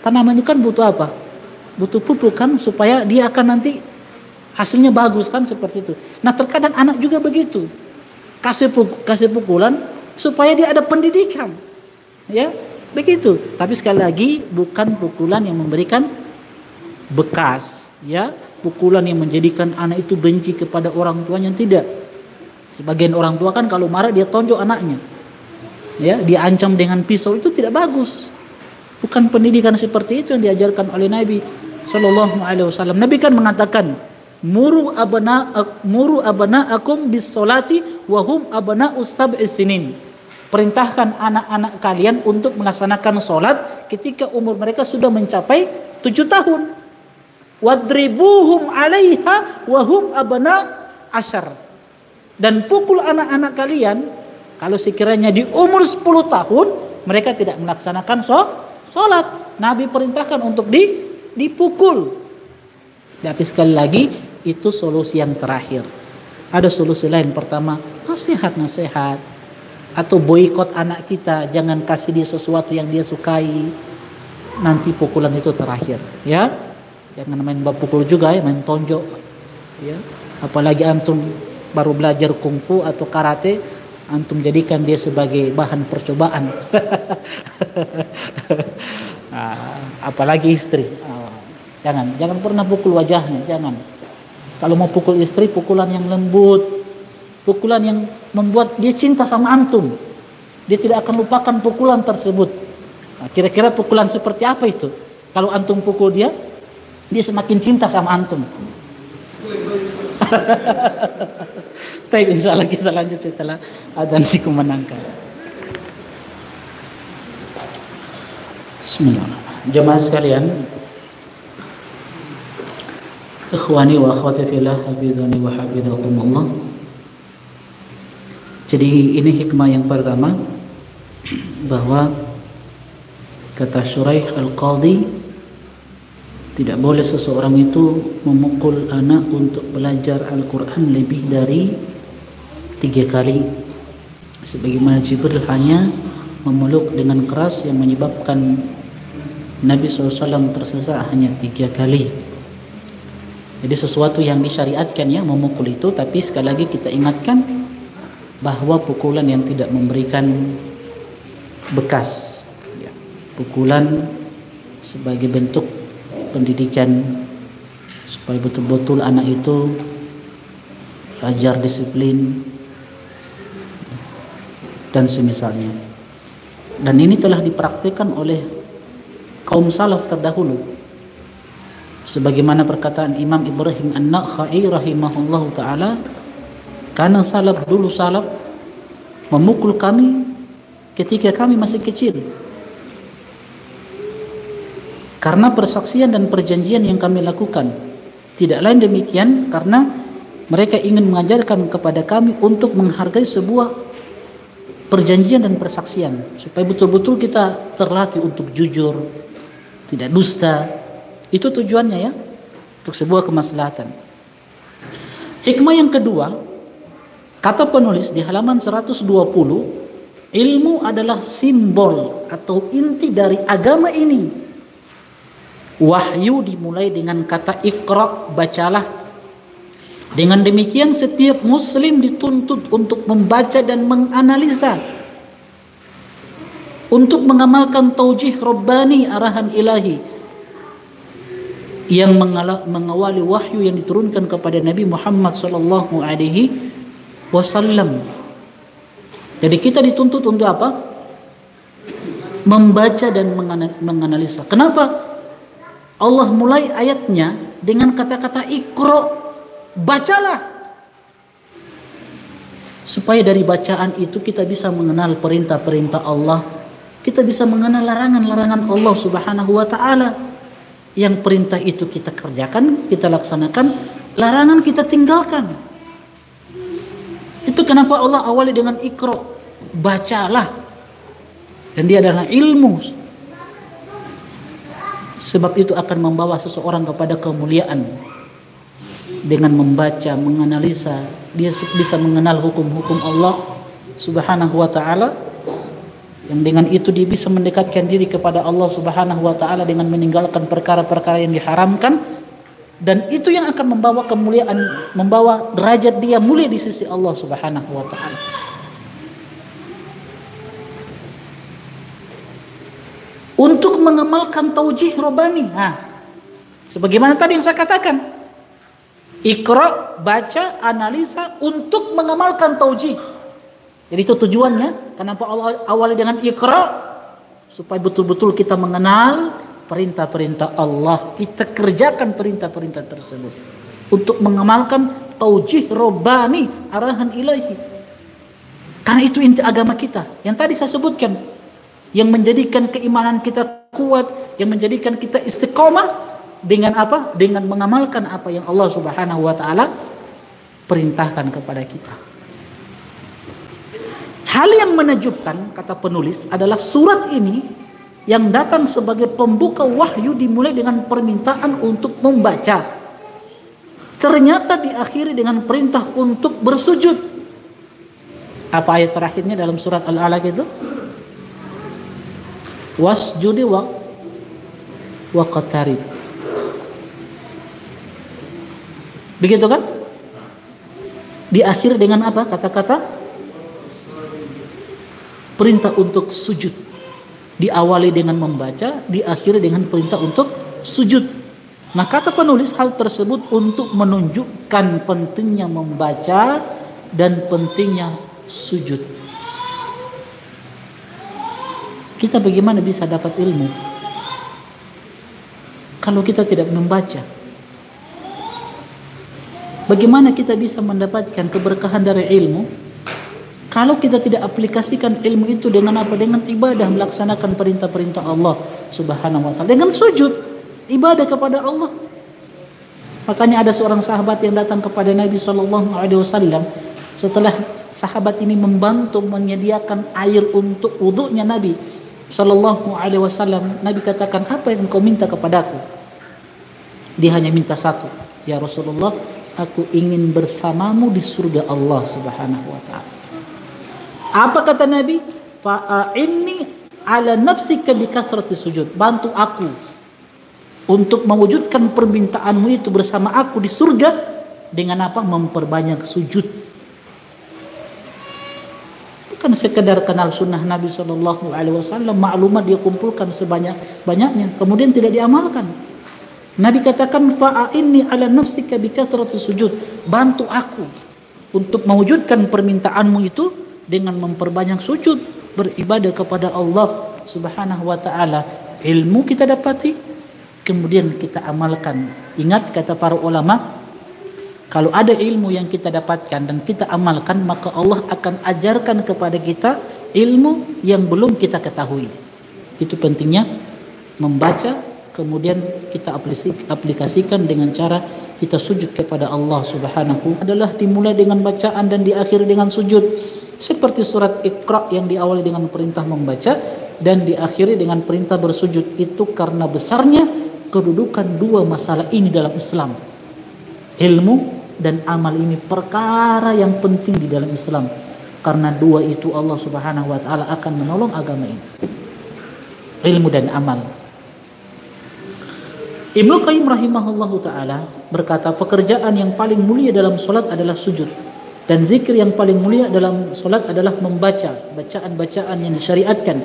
Tanaman itu kan butuh apa? Butuh pupuk kan, supaya dia akan nanti hasilnya bagus kan, seperti itu. Nah, terkadang anak juga begitu. Kasih pukulan supaya dia ada pendidikan. Ya, begitu. Tapi sekali lagi bukan pukulan yang memberikan bekas, ya. Pukulan yang menjadikan anak itu benci kepada orang tuanya, tidak. Sebagian orang tua kan kalau marah dia tonjok anaknya, ya, dia ancam dengan pisau, itu tidak bagus. Bukan pendidikan seperti itu yang diajarkan oleh Nabi Shallallahu Alaihi Wasallam. Nabi kan mengatakan, muru abna'akum bis solati wahum abna'us sab'i sinin. Perintahkan anak-anak kalian untuk melaksanakan solat ketika umur mereka sudah mencapai 7 tahun. Wadribuhum 'alaiha wahum abna asyar. Dan pukul anak-anak kalian kalau sekiranya di umur 10 tahun mereka tidak melaksanakan sholat. Nabi perintahkan untuk dipukul. Tapi sekali lagi itu solusi yang terakhir. Ada solusi lain. Pertama, nasihat atau boikot anak kita, jangan kasih dia sesuatu yang dia sukai. Nanti pukulan itu terakhir, ya. Jangan main pukul juga, ya, main tonjok, ya. Apalagi antum baru belajar kungfu atau karate, antum jadikan dia sebagai bahan percobaan. Apalagi istri, jangan pernah pukul wajahnya, jangan. Kalau mau pukul istri, pukulan yang lembut, pukulan yang membuat dia cinta sama antum. Dia tidak akan lupakan pukulan tersebut. Kira-kira pukulan seperti apa itu? Kalau antum pukul dia semakin cinta sama antum. Tapi insyaallah kita lanjut setelah adzan dikumandangkan. Bismillahirrahmanirrahim. Jemaah sekalian, ikhwani wa akhwati fillah, hafizani wa hafizakumullah. Jadi ini hikmah yang pertama, bahwa kata Syuraih Al-Qadhi, tidak boleh seseorang itu memukul anak untuk belajar Al-Quran lebih dari 3 kali. Sebagaimana Jibril hanya memeluk dengan keras yang menyebabkan Nabi SAW tersesat hanya 3 kali. Jadi sesuatu yang disyariatkan, ya, memukul itu. Tapi sekali lagi kita ingatkan bahwa pukulan yang tidak memberikan bekas, ya, pukulan sebagai bentuk pendidikan supaya betul-betul anak itu belajar disiplin dan semisalnya. Dan ini telah dipraktikkan oleh kaum salaf terdahulu, sebagaimana perkataan Imam Ibrahim An-Nakhai rahimahullahu taala, karena salaf memukul kami ketika kami masih kecil, karena persaksian dan perjanjian yang kami lakukan. Tidak lain demikian, karena Mereka ingin mengajarkan kepada kami untuk menghargai sebuah perjanjian dan persaksian, supaya betul-betul kita terlatih untuk jujur, tidak dusta. Itu tujuannya ya, untuk sebuah kemaslahatan. Hikmah yang kedua, kata penulis di halaman 120, ilmu adalah simbol atau inti dari agama ini. Wahyu dimulai dengan kata Iqra, bacalah. Dengan demikian setiap muslim dituntut untuk membaca dan menganalisa, untuk mengamalkan taujih Rabbani, arahan ilahi yang mengawali wahyu yang diturunkan kepada Nabi Muhammad sallallahu alaihi wasallam. Jadi kita dituntut untuk apa? Membaca dan menganalisa. Kenapa Allah mulai ayatnya dengan kata-kata Iqra, bacalah, supaya dari bacaan itu kita bisa mengenal perintah-perintah Allah, kita bisa mengenal larangan-larangan Allah Subhanahu wa taala. Yang perintah itu kita kerjakan, kita laksanakan, larangan kita tinggalkan. Itu kenapa Allah awali dengan Iqra, bacalah. Dan dia adalah ilmu. Sebab itu akan membawa seseorang kepada kemuliaan. Dengan membaca, menganalisa, dia bisa mengenal hukum-hukum Allah Subhanahu wa taala, yang dengan itu dia bisa mendekatkan diri kepada Allah Subhanahu wa taala dengan meninggalkan perkara-perkara yang diharamkan, dan itu yang akan membawa kemuliaan, membawa derajat dia mulia di sisi Allah Subhanahu wa taala. Untuk mengamalkan taujih Rabbani. Sebagaimana tadi yang saya katakan, Iqra, baca, analisa untuk mengamalkan taujih. Jadi itu tujuannya. Kenapa Allah awali dengan Iqra? Supaya betul-betul kita mengenal perintah-perintah Allah, kita kerjakan perintah-perintah tersebut untuk mengamalkan taujih Rabbani, arahan ilahi. Karena itu inti agama kita yang tadi saya sebutkan, yang menjadikan keimanan kita kuat, yang menjadikan kita istiqomah. Dengan apa? Dengan mengamalkan apa yang Allah Subhanahu wa taala perintahkan kepada kita. Hal yang menakjubkan, kata penulis, adalah surat ini yang datang sebagai pembuka wahyu dimulai dengan permintaan untuk membaca. Ternyata diakhiri dengan perintah untuk bersujud. Apa ayat terakhirnya dalam surat Al-Alaq itu? Wasjudi wa qatarib. Begitu kan? Diakhiri dengan apa? Kata-kata perintah untuk sujud. Diawali dengan membaca, diakhiri dengan perintah untuk sujud. Nah, kata penulis, hal tersebut untuk menunjukkan pentingnya membaca dan pentingnya sujud. Kita bagaimana bisa dapat ilmu kalau kita tidak membaca? Bagaimana kita bisa mendapatkan keberkahan dari ilmu kalau kita tidak aplikasikan ilmu itu dengan apa? Dengan ibadah, melaksanakan perintah-perintah Allah Subhanahu wa taala, dengan sujud, ibadah kepada Allah. Makanya ada seorang sahabat yang datang kepada Nabi sallallahu alaihi wasallam setelah sahabat ini membantu menyediakan air untuk wudunya Nabi sallallahu alaihi wasallam. Nabi katakan, "Apa yang kau minta kepadaku?" Dia hanya minta satu, "Ya Rasulullah, aku ingin bersamamu di surga Allah Subhanahu wa taala." Apa kata Nabi? Fa'inni ala nafsika bi kathrati sujud. Bantu aku untuk mewujudkan permintaanmu itu bersama aku di surga dengan apa? Memperbanyak sujud. Bukan sekedar kenal sunnah Nabi sallallahu alaihi wasallam, maklumat dia kumpulkan sebanyak-banyaknya kemudian tidak diamalkan. Nabi katakan, fa'inni ala nafsika bi kathrati sujud. Bantu aku untuk mewujudkan permintaanmu itu dengan memperbanyak sujud, beribadah kepada Allah Subhanahu wa taala. Ilmu kita dapati, kemudian kita amalkan. Ingat kata para ulama, kalau ada ilmu yang kita dapatkan dan kita amalkan, maka Allah akan ajarkan kepada kita ilmu yang belum kita ketahui. Itu pentingnya membaca, kemudian kita aplikasikan dengan cara kita sujud kepada Allah Subhanahu adalah dimulai dengan bacaan dan diakhiri dengan sujud. Seperti surat Iqra yang diawali dengan perintah membaca dan diakhiri dengan perintah bersujud. Itu karena besarnya kedudukan dua masalah ini dalam Islam. Ilmu dan amal ini perkara yang penting di dalam Islam. Karena dua itu Allah Subhanahu wa taala akan menolong agama ini. Ilmu dan amal. Ibnu Qayyim rahimahullahu taala berkata, pekerjaan yang paling mulia dalam solat adalah sujud, dan zikir yang paling mulia dalam solat adalah membaca bacaan-bacaan yang disyariatkan.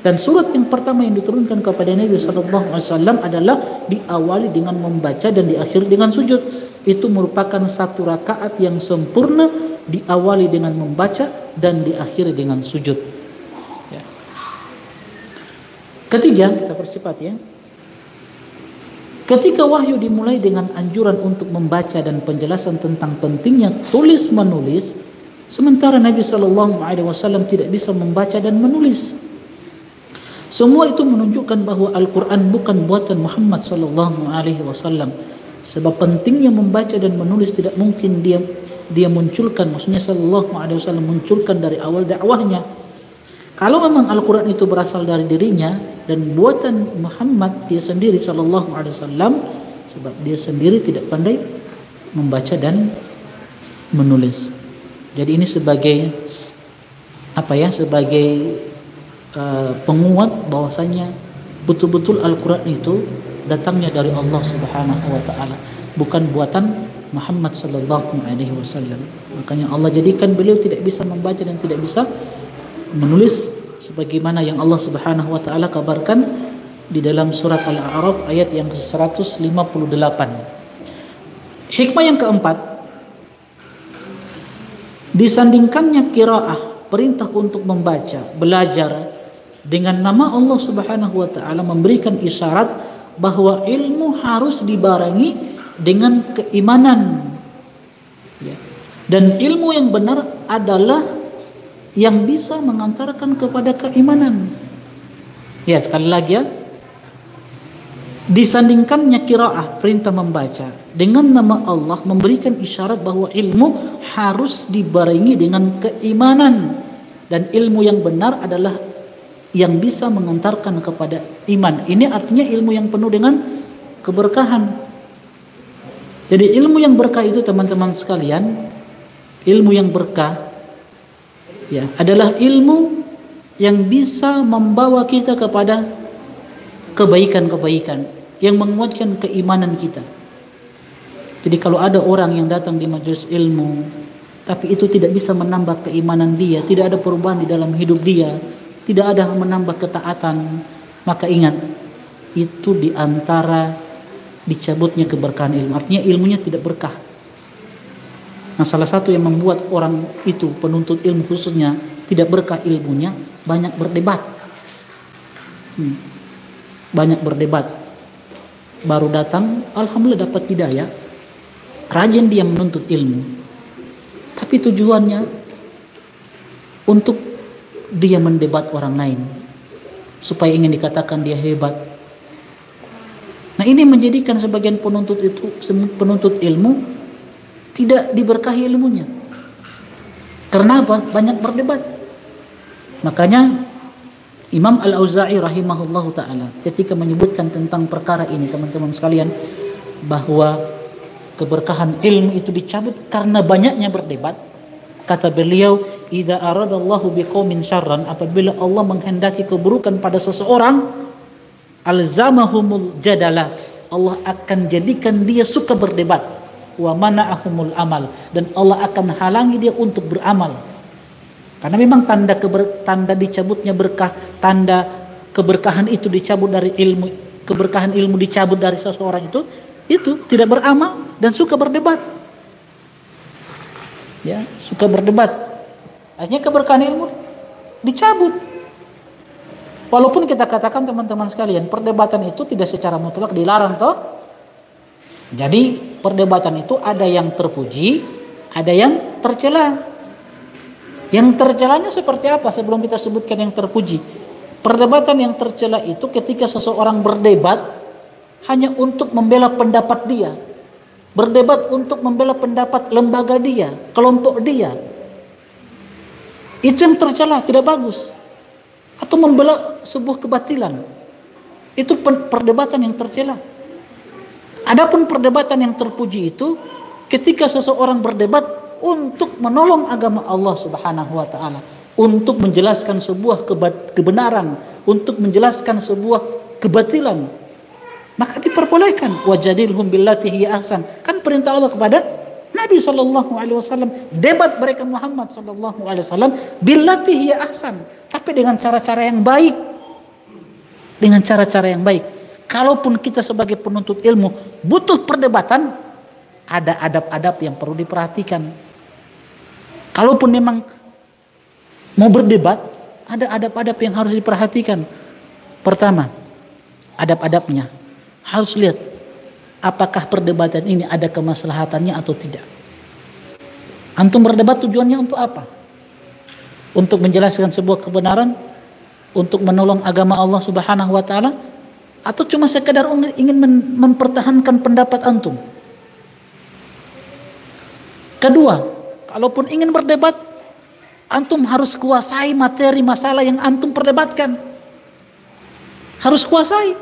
Dan surat yang pertama yang diturunkan kepada Nabi sallallahu alaihi wasallam adalah diawali dengan membaca dan diakhiri dengan sujud. Itu merupakan satu rakaat yang sempurna, diawali dengan membaca dan diakhiri dengan sujud. Ya. Ketiga, kita percepat ya. Ketika wahyu dimulai dengan anjuran untuk membaca dan penjelasan tentang pentingnya tulis menulis, sementara Nabi sallallahu alaihi wasallam tidak bisa membaca dan menulis. Semua itu menunjukkan bahwa Al-Quran bukan buatan Muhammad sallallahu alaihi wasallam. Sebab pentingnya membaca dan menulis tidak mungkin dia munculkan, maksudnya sallallahu alaihi wasallam munculkan dari awal dakwahnya. Kalau memang Al-Quran itu berasal dari dirinya dan buatan Muhammad dia sendiri sallallahu alaihi wasallam, sebab dia sendiri tidak pandai membaca dan menulis. Jadi ini sebagai sebagai penguat bahwasanya betul-betul Al-Quran itu datangnya dari Allah Subhanahu wa taala, bukan buatan Muhammad sallallahu alaihi wasallam. Makanya Allah jadikan beliau tidak bisa membaca dan tidak bisa menulis sebagaimana yang Allah Subhanahu wa taala kabarkan di dalam surat Al-A'raf ayat yang 158. Hikmah yang keempat, disandingkannya qiraah, perintah untuk membaca, belajar dengan nama Allah Subhanahu wa taala memberikan isyarat bahwa ilmu harus dibarengi dengan keimanan. Ya. Dan ilmu yang benar adalah yang bisa mengantarkan kepada keimanan. Ya, sekali lagi ya. Disandingkannya qiraah, perintah membaca, dengan nama Allah memberikan isyarat bahwa ilmu harus dibarengi dengan keimanan. Dan ilmu yang benar adalah yang bisa mengantarkan kepada iman. Ini artinya ilmu yang penuh dengan keberkahan. Jadi ilmu yang berkah itu teman-teman sekalian, ilmu yang berkah ya adalah ilmu yang bisa membawa kita kepada kebaikan-kebaikan, yang menguatkan keimanan kita. Jadi kalau ada orang yang datang di majelis ilmu tapi itu tidak bisa menambah keimanan dia, tidak ada perubahan di dalam hidup dia, tidak ada menambah ketaatan, maka ingat, itu diantara dicabutnya keberkahan ilmu. Artinya ilmunya tidak berkah. Nah, salah satu yang membuat orang itu, penuntut ilmu khususnya, tidak berkah ilmunya, banyak berdebat. Banyak berdebat. Baru datang, alhamdulillah dapat hidayah, rajin dia menuntut ilmu, tapi tujuannya untuk dia mendebat orang lain supaya ingin dikatakan dia hebat. Nah, ini menjadikan sebagian penuntut ilmu tidak diberkahi ilmunya. Karena apa? Banyak berdebat. Makanya Imam Al-Auza'i rahimahullahu ta'ala ketika menyebutkan tentang perkara ini, teman-teman sekalian, bahwa keberkahan ilmu itu dicabut karena banyaknya berdebat. Kata beliau, idza aradallahu biqaumin syarran, apabila Allah menghendaki keburukan pada seseorang, alzamahumul jadala, Allah akan jadikan dia suka berdebat, wa mana'ahumul amal, dan Allah akan halangi dia untuk beramal. Karena memang tanda dicabutnya berkah, tanda keberkahan itu dicabut dari ilmu, keberkahan ilmu dicabut dari seseorang itu tidak beramal dan suka berdebat. Ya, suka berdebat. Akhirnya keberkahan ilmu dicabut. Walaupun kita katakan teman-teman sekalian, perdebatan itu tidak secara mutlak dilarang toh. Jadi perdebatan itu ada yang terpuji, ada yang tercela. Yang tercelanya seperti apa sebelum kita sebutkan yang terpuji? Perdebatan yang tercela itu ketika seseorang berdebat hanya untuk membela pendapat dia. berdebat untuk membela pendapat lembaga dia, kelompok dia. Itu yang tercela, tidak bagus. Atau membela sebuah kebatilan. Itu perdebatan yang tercela. Adapun perdebatan yang terpuji itu ketika seseorang berdebat untuk menolong agama Allah Subhanahu wa taala, untuk menjelaskan sebuah kebenaran, untuk menjelaskan sebuah kebatilan, maka diperbolehkan. Wajadilhum billati hiya ahsan. Kan perintah Allah kepada Nabi sallallahu alaihi wasallam, debat mereka Muhammad sallallahu alaihi wasallam billati hiya ahsan, tapi dengan cara-cara yang baik. Dengan cara-cara yang baik. Kalaupun kita sebagai penuntut ilmu butuh perdebatan, ada adab-adab yang perlu diperhatikan. Kalaupun memang mau berdebat, ada adab-adab yang harus diperhatikan. Pertama, adab-adabnya harus lihat apakah perdebatan ini ada kemaslahatannya atau tidak. Antum berdebat tujuannya untuk apa? Untuk menjelaskan sebuah kebenaran, untuk menolong agama Allah Subhanahu wa taala, atau cuma sekedar ingin mempertahankan pendapat antum? Kedua, kalaupun ingin berdebat, antum harus kuasai materi masalah yang antum perdebatkan. Harus kuasai.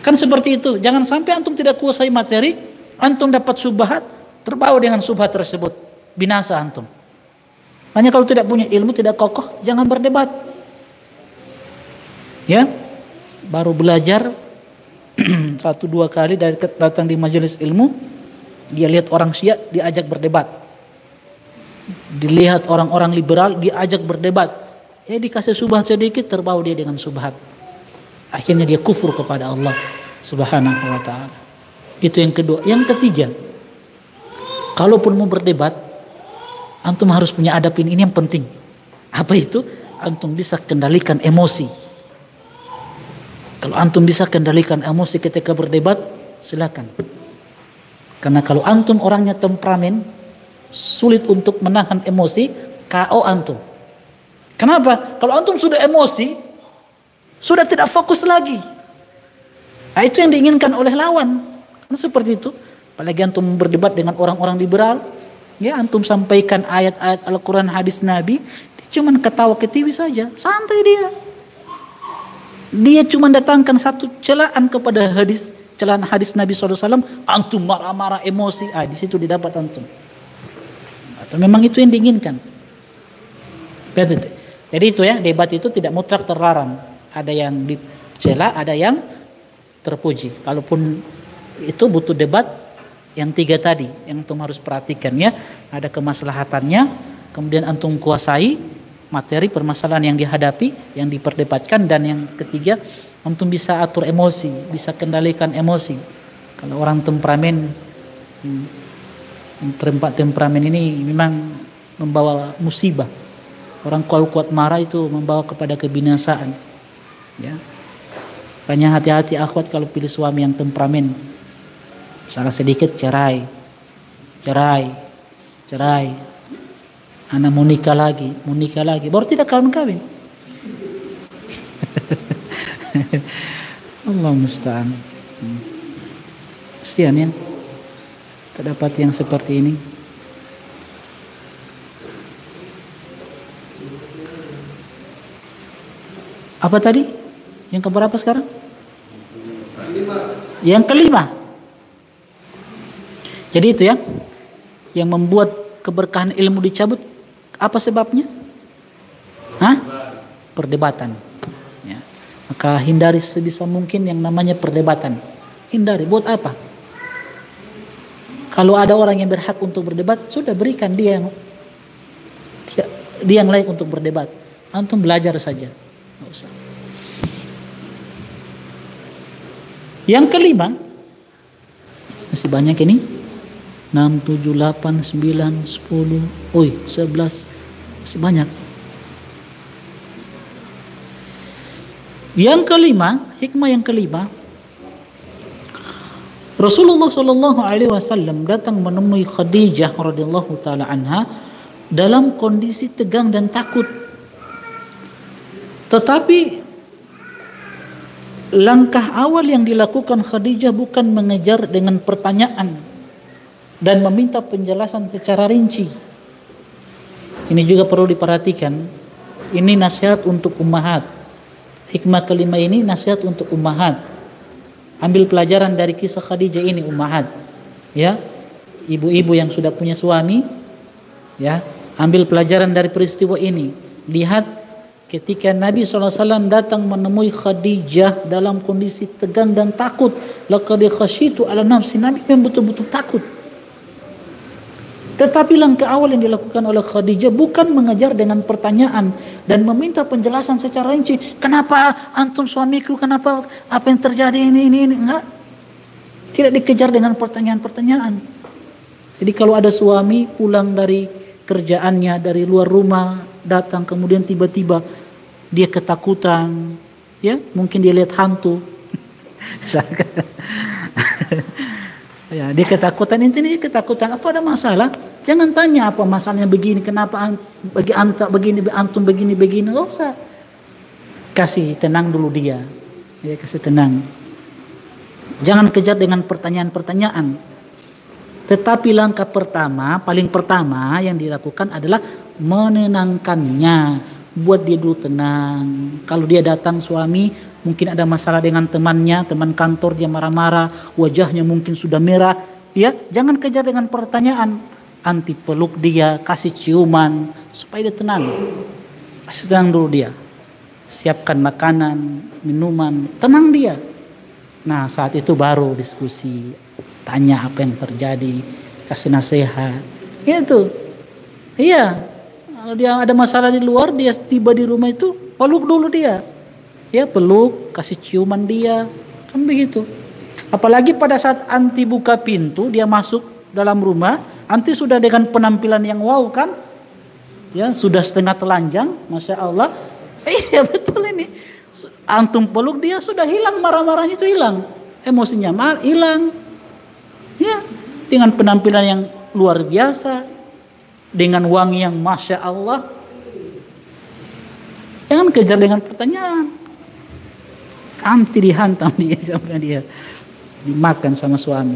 Kan seperti itu. Jangan sampai antum tidak kuasai materi, antum dapat subhat, terbawa dengan subhat tersebut, binasa antum. Hanya kalau tidak punya ilmu, tidak kokoh, jangan berdebat. Ya, baru belajar 1-2 kali dari datang di majelis ilmu, dia lihat orang Syiah, diajak berdebat. Dilihat orang-orang liberal, diajak berdebat. Ya dikasih subhat sedikit, terbawa dia dengan subhat. Akhirnya dia kufur kepada Allah Subhanahu wa taala. Itu yang kedua. Yang ketiga, kalaupun mau berdebat, antum harus punya adab ini yang penting. Apa itu? Antum bisa kendalikan emosi. Kalau antum bisa kendalikan emosi ketika berdebat, silakan. Karena kalau antum orangnya temperamen, sulit untuk menahan emosi, KO antum. Kenapa? Kalau antum sudah emosi, sudah tidak fokus lagi. Nah, itu yang diinginkan oleh lawan. Karena seperti itu. Apalagi antum berdebat dengan orang-orang liberal, ya antum sampaikan ayat-ayat Al-Quran, hadis Nabi, dia cuma ketawa ketiwi saja, santai dia. Dia cuma datangkan satu celaan kepada celaan hadis Nabi SAW, antum marah-marah emosi, di situ didapat antum. Atau memang itu yang diinginkan. Jadi itu ya, debat itu tidak mutlak terlarang. Ada yang dicela, ada yang terpuji. Kalaupun itu butuh debat, yang 3 tadi yang antum harus perhatikan ya, ada kemaslahatannya, kemudian antum kuasai materi permasalahan yang dihadapi, yang diperdebatkan, dan yang ketiga antum bisa atur emosi, bisa kendalikan emosi. Kalau orang temperamen, temperamen ini memang membawa musibah. Orang kalau kuat marah itu membawa kepada kebinasaan. Ya, makanya hati-hati akhwat kalau pilih suami yang temperamen. Salah sedikit cerai. Anak mau nikah lagi, baru tidak kawin-kawin. Allah musta'an. Kasihan ya, terdapat yang seperti ini. Apa tadi? Yang keberapa sekarang? Yang kelima. Jadi itu ya, yang membuat keberkahan ilmu dicabut, apa sebabnya? Perdebatan. Ya. Maka hindari sebisa mungkin yang namanya perdebatan. Hindari. Buat apa? Kalau ada orang yang berhak untuk berdebat, sudah berikan dia yang layak untuk berdebat. Antum belajar saja. Nggak usah. Yang kelima, masih banyak ini. 6, 7, 8, 9, 10, 11, masih banyak. Yang kelima, hikmah yang kelima, Rasulullah Shallallahu Alaihi Wasallam datang menemui Khadijah radhiyallahu taala anha dalam kondisi tegang dan takut. Tetapi langkah awal yang dilakukan Khadijah bukan mengejar dengan pertanyaan dan meminta penjelasan secara rinci. Ini juga perlu diperhatikan. Ini nasihat untuk ummahat. Hikmah kelima ini nasihat untuk ummahat. Ambil pelajaran dari kisah Khadijah ini ummahat. Ya, ibu-ibu yang sudah punya suami, ya, ambil pelajaran dari peristiwa ini. Lihat ketika Nabi SAW datang menemui Khadijah dalam kondisi tegang dan takut. Laqad khasyitu ala nafsi. Nabi memang betul-betul takut. Tetapi langkah awal yang dilakukan oleh Khadijah bukan mengejar dengan pertanyaan dan meminta penjelasan secara rinci. Kenapa antum suamiku? Kenapa? Apa yang terjadi ini? Enggak. Tidak dikejar dengan pertanyaan-pertanyaan. Jadi kalau ada suami pulang dari kerjaannya, dari luar rumah, datang kemudian tiba-tiba dia ketakutan, ya, mungkin dia lihat hantu. Ya, dia ketakutan, intinya ketakutan atau ada masalah, jangan tanya apa masalahnya begini, kenapa bagi anta begini, antum begini, enggak usah. Kasih tenang dulu dia. Ya, kasih tenang. Jangan kejar dengan pertanyaan-pertanyaan. Tetapi langkah pertama, paling pertama yang dilakukan adalah menenangkannya. Buat dia dulu tenang. Kalau dia datang suami, mungkin ada masalah dengan temannya, teman kantor, dia marah-marah, wajahnya mungkin sudah merah. Ya, jangan kejar dengan pertanyaan. Anti peluk dia, kasih ciuman, supaya dia tenang. Kasih tenang dulu dia. Siapkan makanan, minuman, tenang dia. Nah, saat itu baru diskusi. Tanya apa yang terjadi, kasih nasihat. Itu. Iya. Kalau dia ada masalah di luar, dia tiba di rumah itu, peluk dulu dia. Ya, peluk, kasih ciuman dia. Kan begitu. Apalagi pada saat anti buka pintu, dia masuk dalam rumah, anti sudah dengan penampilan yang wow kan? Ya, sudah setengah telanjang, Masya Allah. Iya, betul ini. Antum peluk dia, sudah hilang marah-marahnya, itu hilang. Emosinya hilang. Ya, dengan penampilan yang luar biasa, dengan wangi yang Masya Allah. Jangan kejar dengan pertanyaan. Anti dihantam dia sampai dia dimakan sama suami.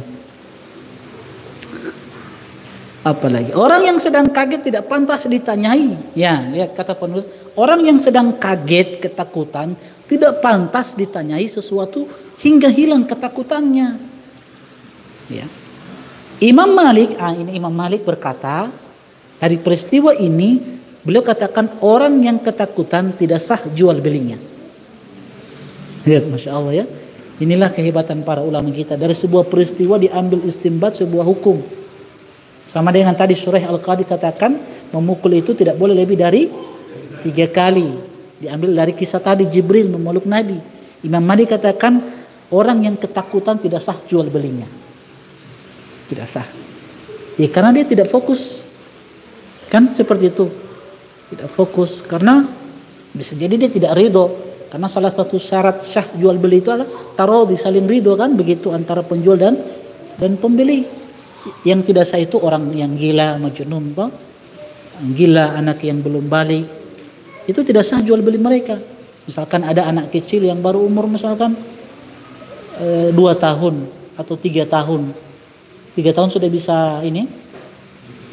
Apalagi orang yang sedang kaget tidak pantas ditanyai. Ya, lihat kata penulis, orang yang sedang kaget, ketakutan, tidak pantas ditanyai sesuatu hingga hilang ketakutannya. Ya. Imam Malik berkata, dari peristiwa ini beliau katakan orang yang ketakutan tidak sah jual belinya. Lihat, Masya Allah ya. Inilah kehebatan para ulama kita. Dari sebuah peristiwa diambil istinbat sebuah hukum. Sama dengan tadi surah Al-Qadi katakan, memukul itu tidak boleh lebih dari 3 kali. Diambil dari kisah tadi Jibril memeluk Nabi. Imam Malik katakan orang yang ketakutan tidak sah jual belinya. Tidak sah. Ya, karena dia tidak fokus. Kan seperti itu. Tidak fokus. Karena bisa jadi dia tidak ridho. Karena salah satu syarat sah jual beli itu adalah taradhi, saling ridho kan. Begitu antara penjual dan pembeli. Yang tidak sah itu orang yang gila, majnun, gila, anak yang belum balik. Itu tidak sah jual beli mereka. Misalkan ada anak kecil yang baru umur misalkan 2 tahun atau 3 tahun. 3 tahun sudah bisa ini,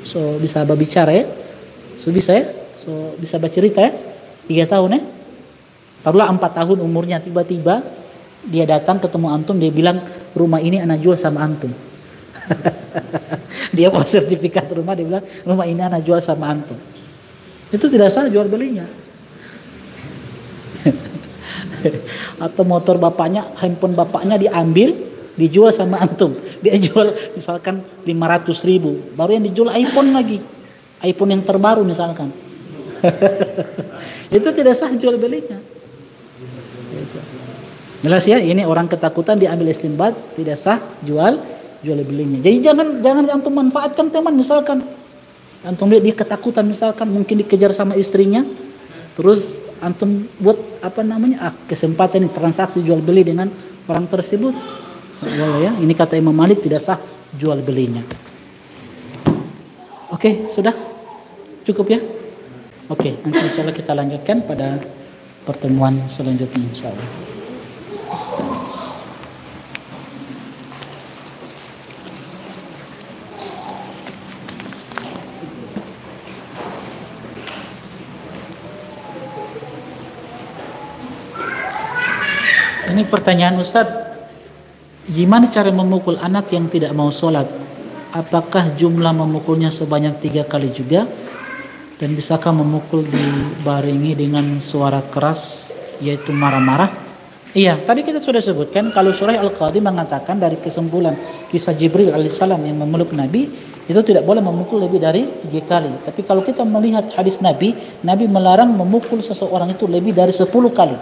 so bisa berbicara ya, so bisa ya, so bisa bercerita ya, 3 tahun ya. Taruhlah 4 tahun umurnya, tiba-tiba dia datang ketemu antum, dia bilang rumah ini anak jual sama antum. Dia mau sertifikat rumah, dia bilang rumah ini anak jual sama antum. Itu tidak sah jual belinya. Atau motor bapaknya, handphone bapaknya diambil, dijual sama antum. Dia jual misalkan 500.000, baru yang dijual iPhone lagi, iPhone yang terbaru misalkan. Itu tidak sah jual belinya. Jelas ya, ini orang ketakutan diambil istinbat, tidak sah jual belinya. Jadi jangan antum manfaatkan teman, misalkan antum lihat dia ketakutan, misalkan mungkin dikejar sama istrinya, terus antum buat kesempatan transaksi jual beli dengan orang tersebut. Boleh ya, ini kata Imam Malik tidak sah jual belinya. Oke, sudah cukup ya. Oke, nanti insyaallah kita lanjutkan pada pertemuan selanjutnya insyaallah. Ini pertanyaan Ustaz, gimana cara memukul anak yang tidak mau sholat? Apakah jumlah memukulnya sebanyak 3 kali juga? Dan bisakah memukul dibarengi dengan suara keras, yaitu marah-marah? Iya, tadi kita sudah sebutkan kalau surah Al-Qadi mengatakan dari kesimpulan kisah Jibril alaihissalam yang memeluk Nabi, itu tidak boleh memukul lebih dari 3 kali. Tapi kalau kita melihat hadis Nabi, Nabi melarang memukul seseorang itu lebih dari 10 kali.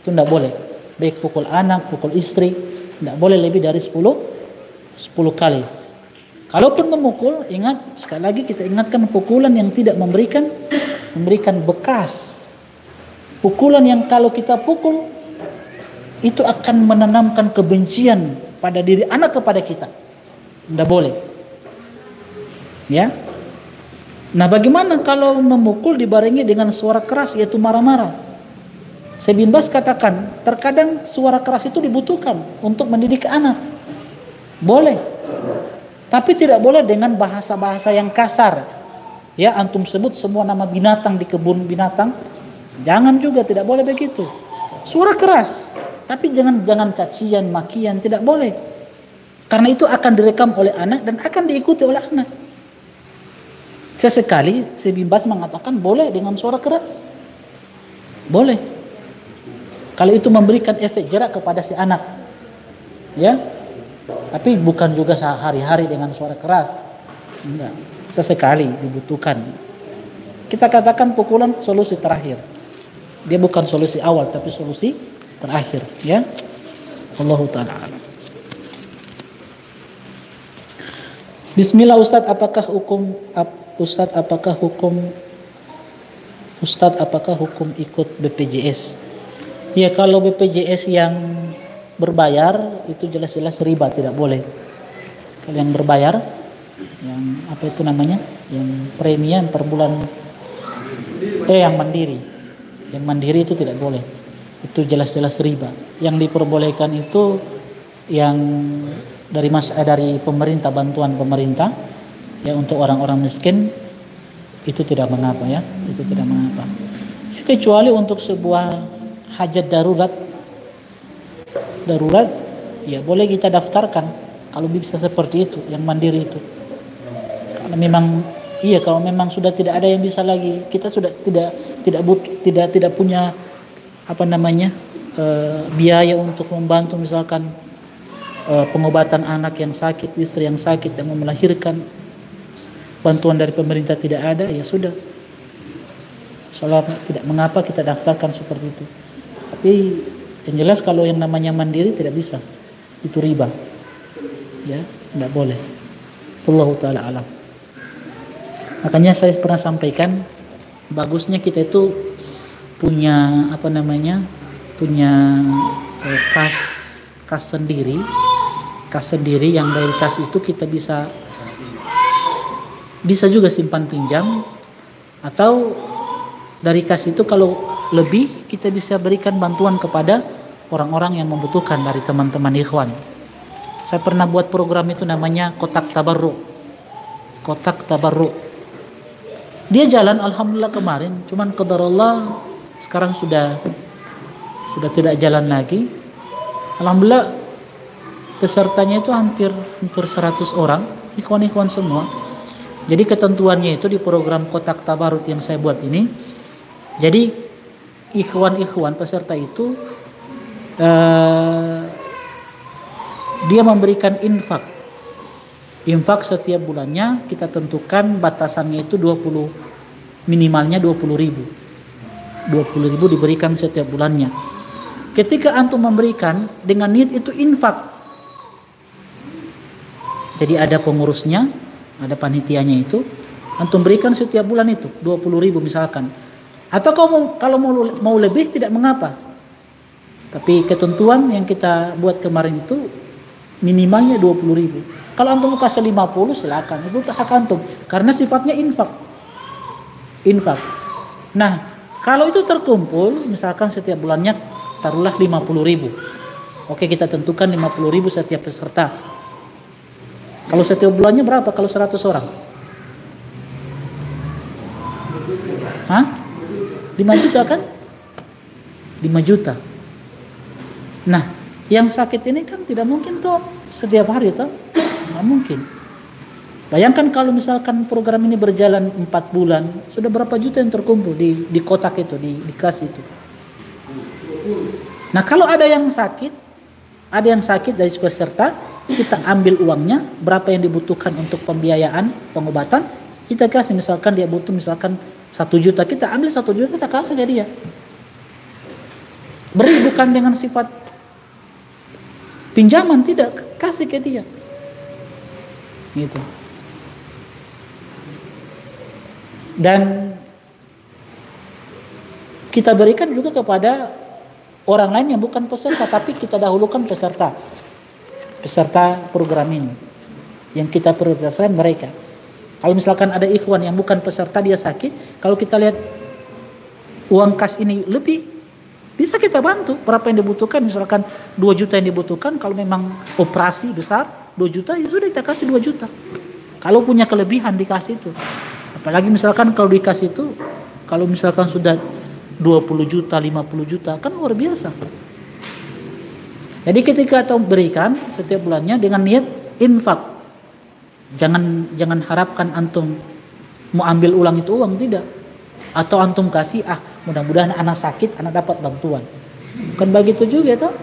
Itu tidak boleh. Baik pukul anak, pukul istri, tidak boleh lebih dari 10 kali. Kalaupun memukul, ingat, sekali lagi kita ingatkan, pukulan yang tidak memberikan bekas. Pukulan yang kalau kita pukul itu akan menanamkan kebencian pada diri anak kepada kita. Tidak boleh. Ya. Nah, bagaimana kalau memukul dibarengi dengan suara keras, yaitu marah-marah? Syekh bin Baz katakan, terkadang suara keras itu dibutuhkan untuk mendidik anak. Boleh. Tapi tidak boleh dengan bahasa-bahasa yang kasar. Ya, antum sebut semua nama binatang di kebun binatang. Jangan juga, tidak boleh begitu. Suara keras, tapi jangan cacian, makian, tidak boleh. Karena itu akan direkam oleh anak dan akan diikuti oleh anak. Sesekali Syekh bin Baz mengatakan boleh dengan suara keras. Boleh. Kalau itu memberikan efek jerak kepada si anak. Ya. Tapi bukan juga sehari-hari dengan suara keras. Enggak. Sesekali dibutuhkan. Kita katakan pukulan solusi terakhir. Dia bukan solusi awal tapi solusi terakhir, ya. Allahu taala alam. Bismillah Ustaz, apakah hukum ikut BPJS? Ya, kalau BPJS yang berbayar itu jelas-jelas riba, tidak boleh. Kalau yang berbayar, yang apa itu namanya, yang premi per bulan, yang mandiri, itu tidak boleh. Itu jelas-jelas riba. Yang diperbolehkan itu yang dari pemerintah, bantuan pemerintah, ya, untuk orang-orang miskin, itu tidak mengapa, ya, itu tidak mengapa. Ya, kecuali untuk sebuah hajat darurat, ya boleh kita daftarkan kalau bisa seperti itu, yang mandiri itu. Kalau memang sudah tidak ada yang bisa lagi, kita sudah tidak punya biaya untuk membantu misalkan pengobatan anak yang sakit, istri yang sakit, yang mau melahirkan, bantuan dari pemerintah tidak ada, ya sudah. Soalnya tidak mengapa kita daftarkan seperti itu. Tapi yang jelas kalau yang namanya mandiri tidak bisa, itu riba, ya, tidak boleh. Wallahu taala alam. Makanya saya pernah sampaikan, bagusnya kita itu punya kas sendiri, yang dari kas itu kita bisa juga simpan pinjam, atau dari kas itu kalau lebih kita bisa berikan bantuan kepada orang-orang yang membutuhkan dari teman-teman ikhwan. Saya pernah buat program itu namanya kotak tabarruk. Dia jalan alhamdulillah kemarin, cuman qadarullah sekarang sudah tidak jalan lagi. Alhamdulillah pesertanya itu hampir 100 orang, ikhwan-ikhwan semua. Jadi ketentuannya itu di program kotak tabarruk yang saya buat ini, jadi ikhwan peserta itu dia memberikan infak setiap bulannya. Kita tentukan batasannya itu minimalnya 20.000 diberikan setiap bulannya. Ketika antum memberikan dengan niat itu infak, jadi ada pengurusnya, ada panitianya, itu antum berikan setiap bulan itu 20.000 misalkan. Atau kalau mau lebih tidak mengapa. Tapi ketentuan yang kita buat kemarin itu minimalnya 20.000. Kalau antum mau kasih 50 silakan, itu hak antum karena sifatnya infak. Nah, kalau itu terkumpul misalkan setiap bulannya taruhlah 50.000. Oke, kita tentukan 50.000 setiap peserta. Kalau setiap bulannya berapa kalau 100 orang? Hah? 5 juta kan? 5 juta. Nah, yang sakit ini kan tidak mungkin toh setiap hari toh. Nggak mungkin. Bayangkan kalau misalkan program ini berjalan 4 bulan, sudah berapa juta yang terkumpul di kotak itu, di kas itu. Nah, kalau ada yang sakit dari peserta, kita ambil uangnya, berapa yang dibutuhkan untuk pembiayaan, pengobatan, kita kasih. Misalkan dia butuh misalkan 1 juta, kita ambil 1 juta, kita kasih ke dia. Beri bukan dengan sifat pinjaman, tidak, kasih ke dia. Gitu. Dan kita berikan juga kepada orang lain yang bukan peserta, tapi kita dahulukan peserta program ini yang kita prioritaskan mereka. Kalau misalkan ada ikhwan yang bukan peserta, dia sakit, kalau kita lihat uang kas ini lebih, bisa kita bantu. Berapa yang dibutuhkan, misalkan 2 juta yang dibutuhkan, kalau memang operasi besar 2 juta, ya sudah kita kasih 2 juta. Kalau punya kelebihan dikasih itu. Apalagi misalkan kalau dikasih itu, kalau misalkan sudah 20 juta, 50 juta, kan luar biasa. Jadi ketika kita berikan setiap bulannya dengan niat infak. Jangan harapkan antum mau ambil ulang itu uang, tidak. Atau antum kasih, mudah-mudahan anak sakit, anak dapat bantuan. Bukan begitu juga toh.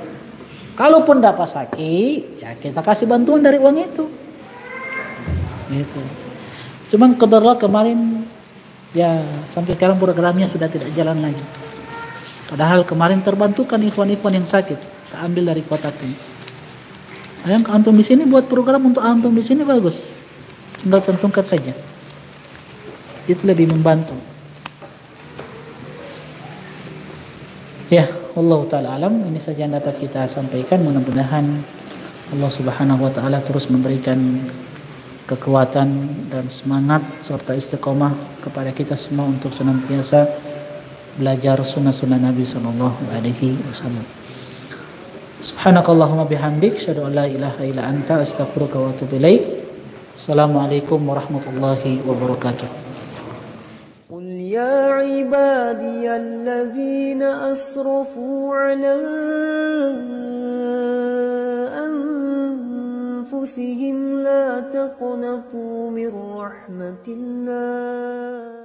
Kalaupun dapat sakit, ya kita kasih bantuan dari uang itu. Gitu. Cuman qadarullah kemarin, ya sampai sekarang programnya sudah tidak jalan lagi. Padahal kemarin terbantukan ikhwan-ikhwan yang sakit, kita ambil dari kotak ini. Yang antum di sini buat program untuk antum di sini bagus. Anda tentukan saja. Itu lebih membantu. Ya, Allah taala alam, ini saja yang dapat kita sampaikan. Mudah-mudahan Allah Subhanahu wa taala terus memberikan kekuatan dan semangat serta istiqomah kepada kita semua untuk senantiasa belajar sunnah-sunnah Nabi sallallahu alaihi wasallam. Subhanakallahumma bihamdik, asyhadu an la ilaha illa anta, astaghfiruka wa atubu ilaik. Assalamualaikum warahmatullahi wabarakatuh. قل يا عبادي الذين أسرفوا على أنفسهم لا تقنطوا من رحمة الله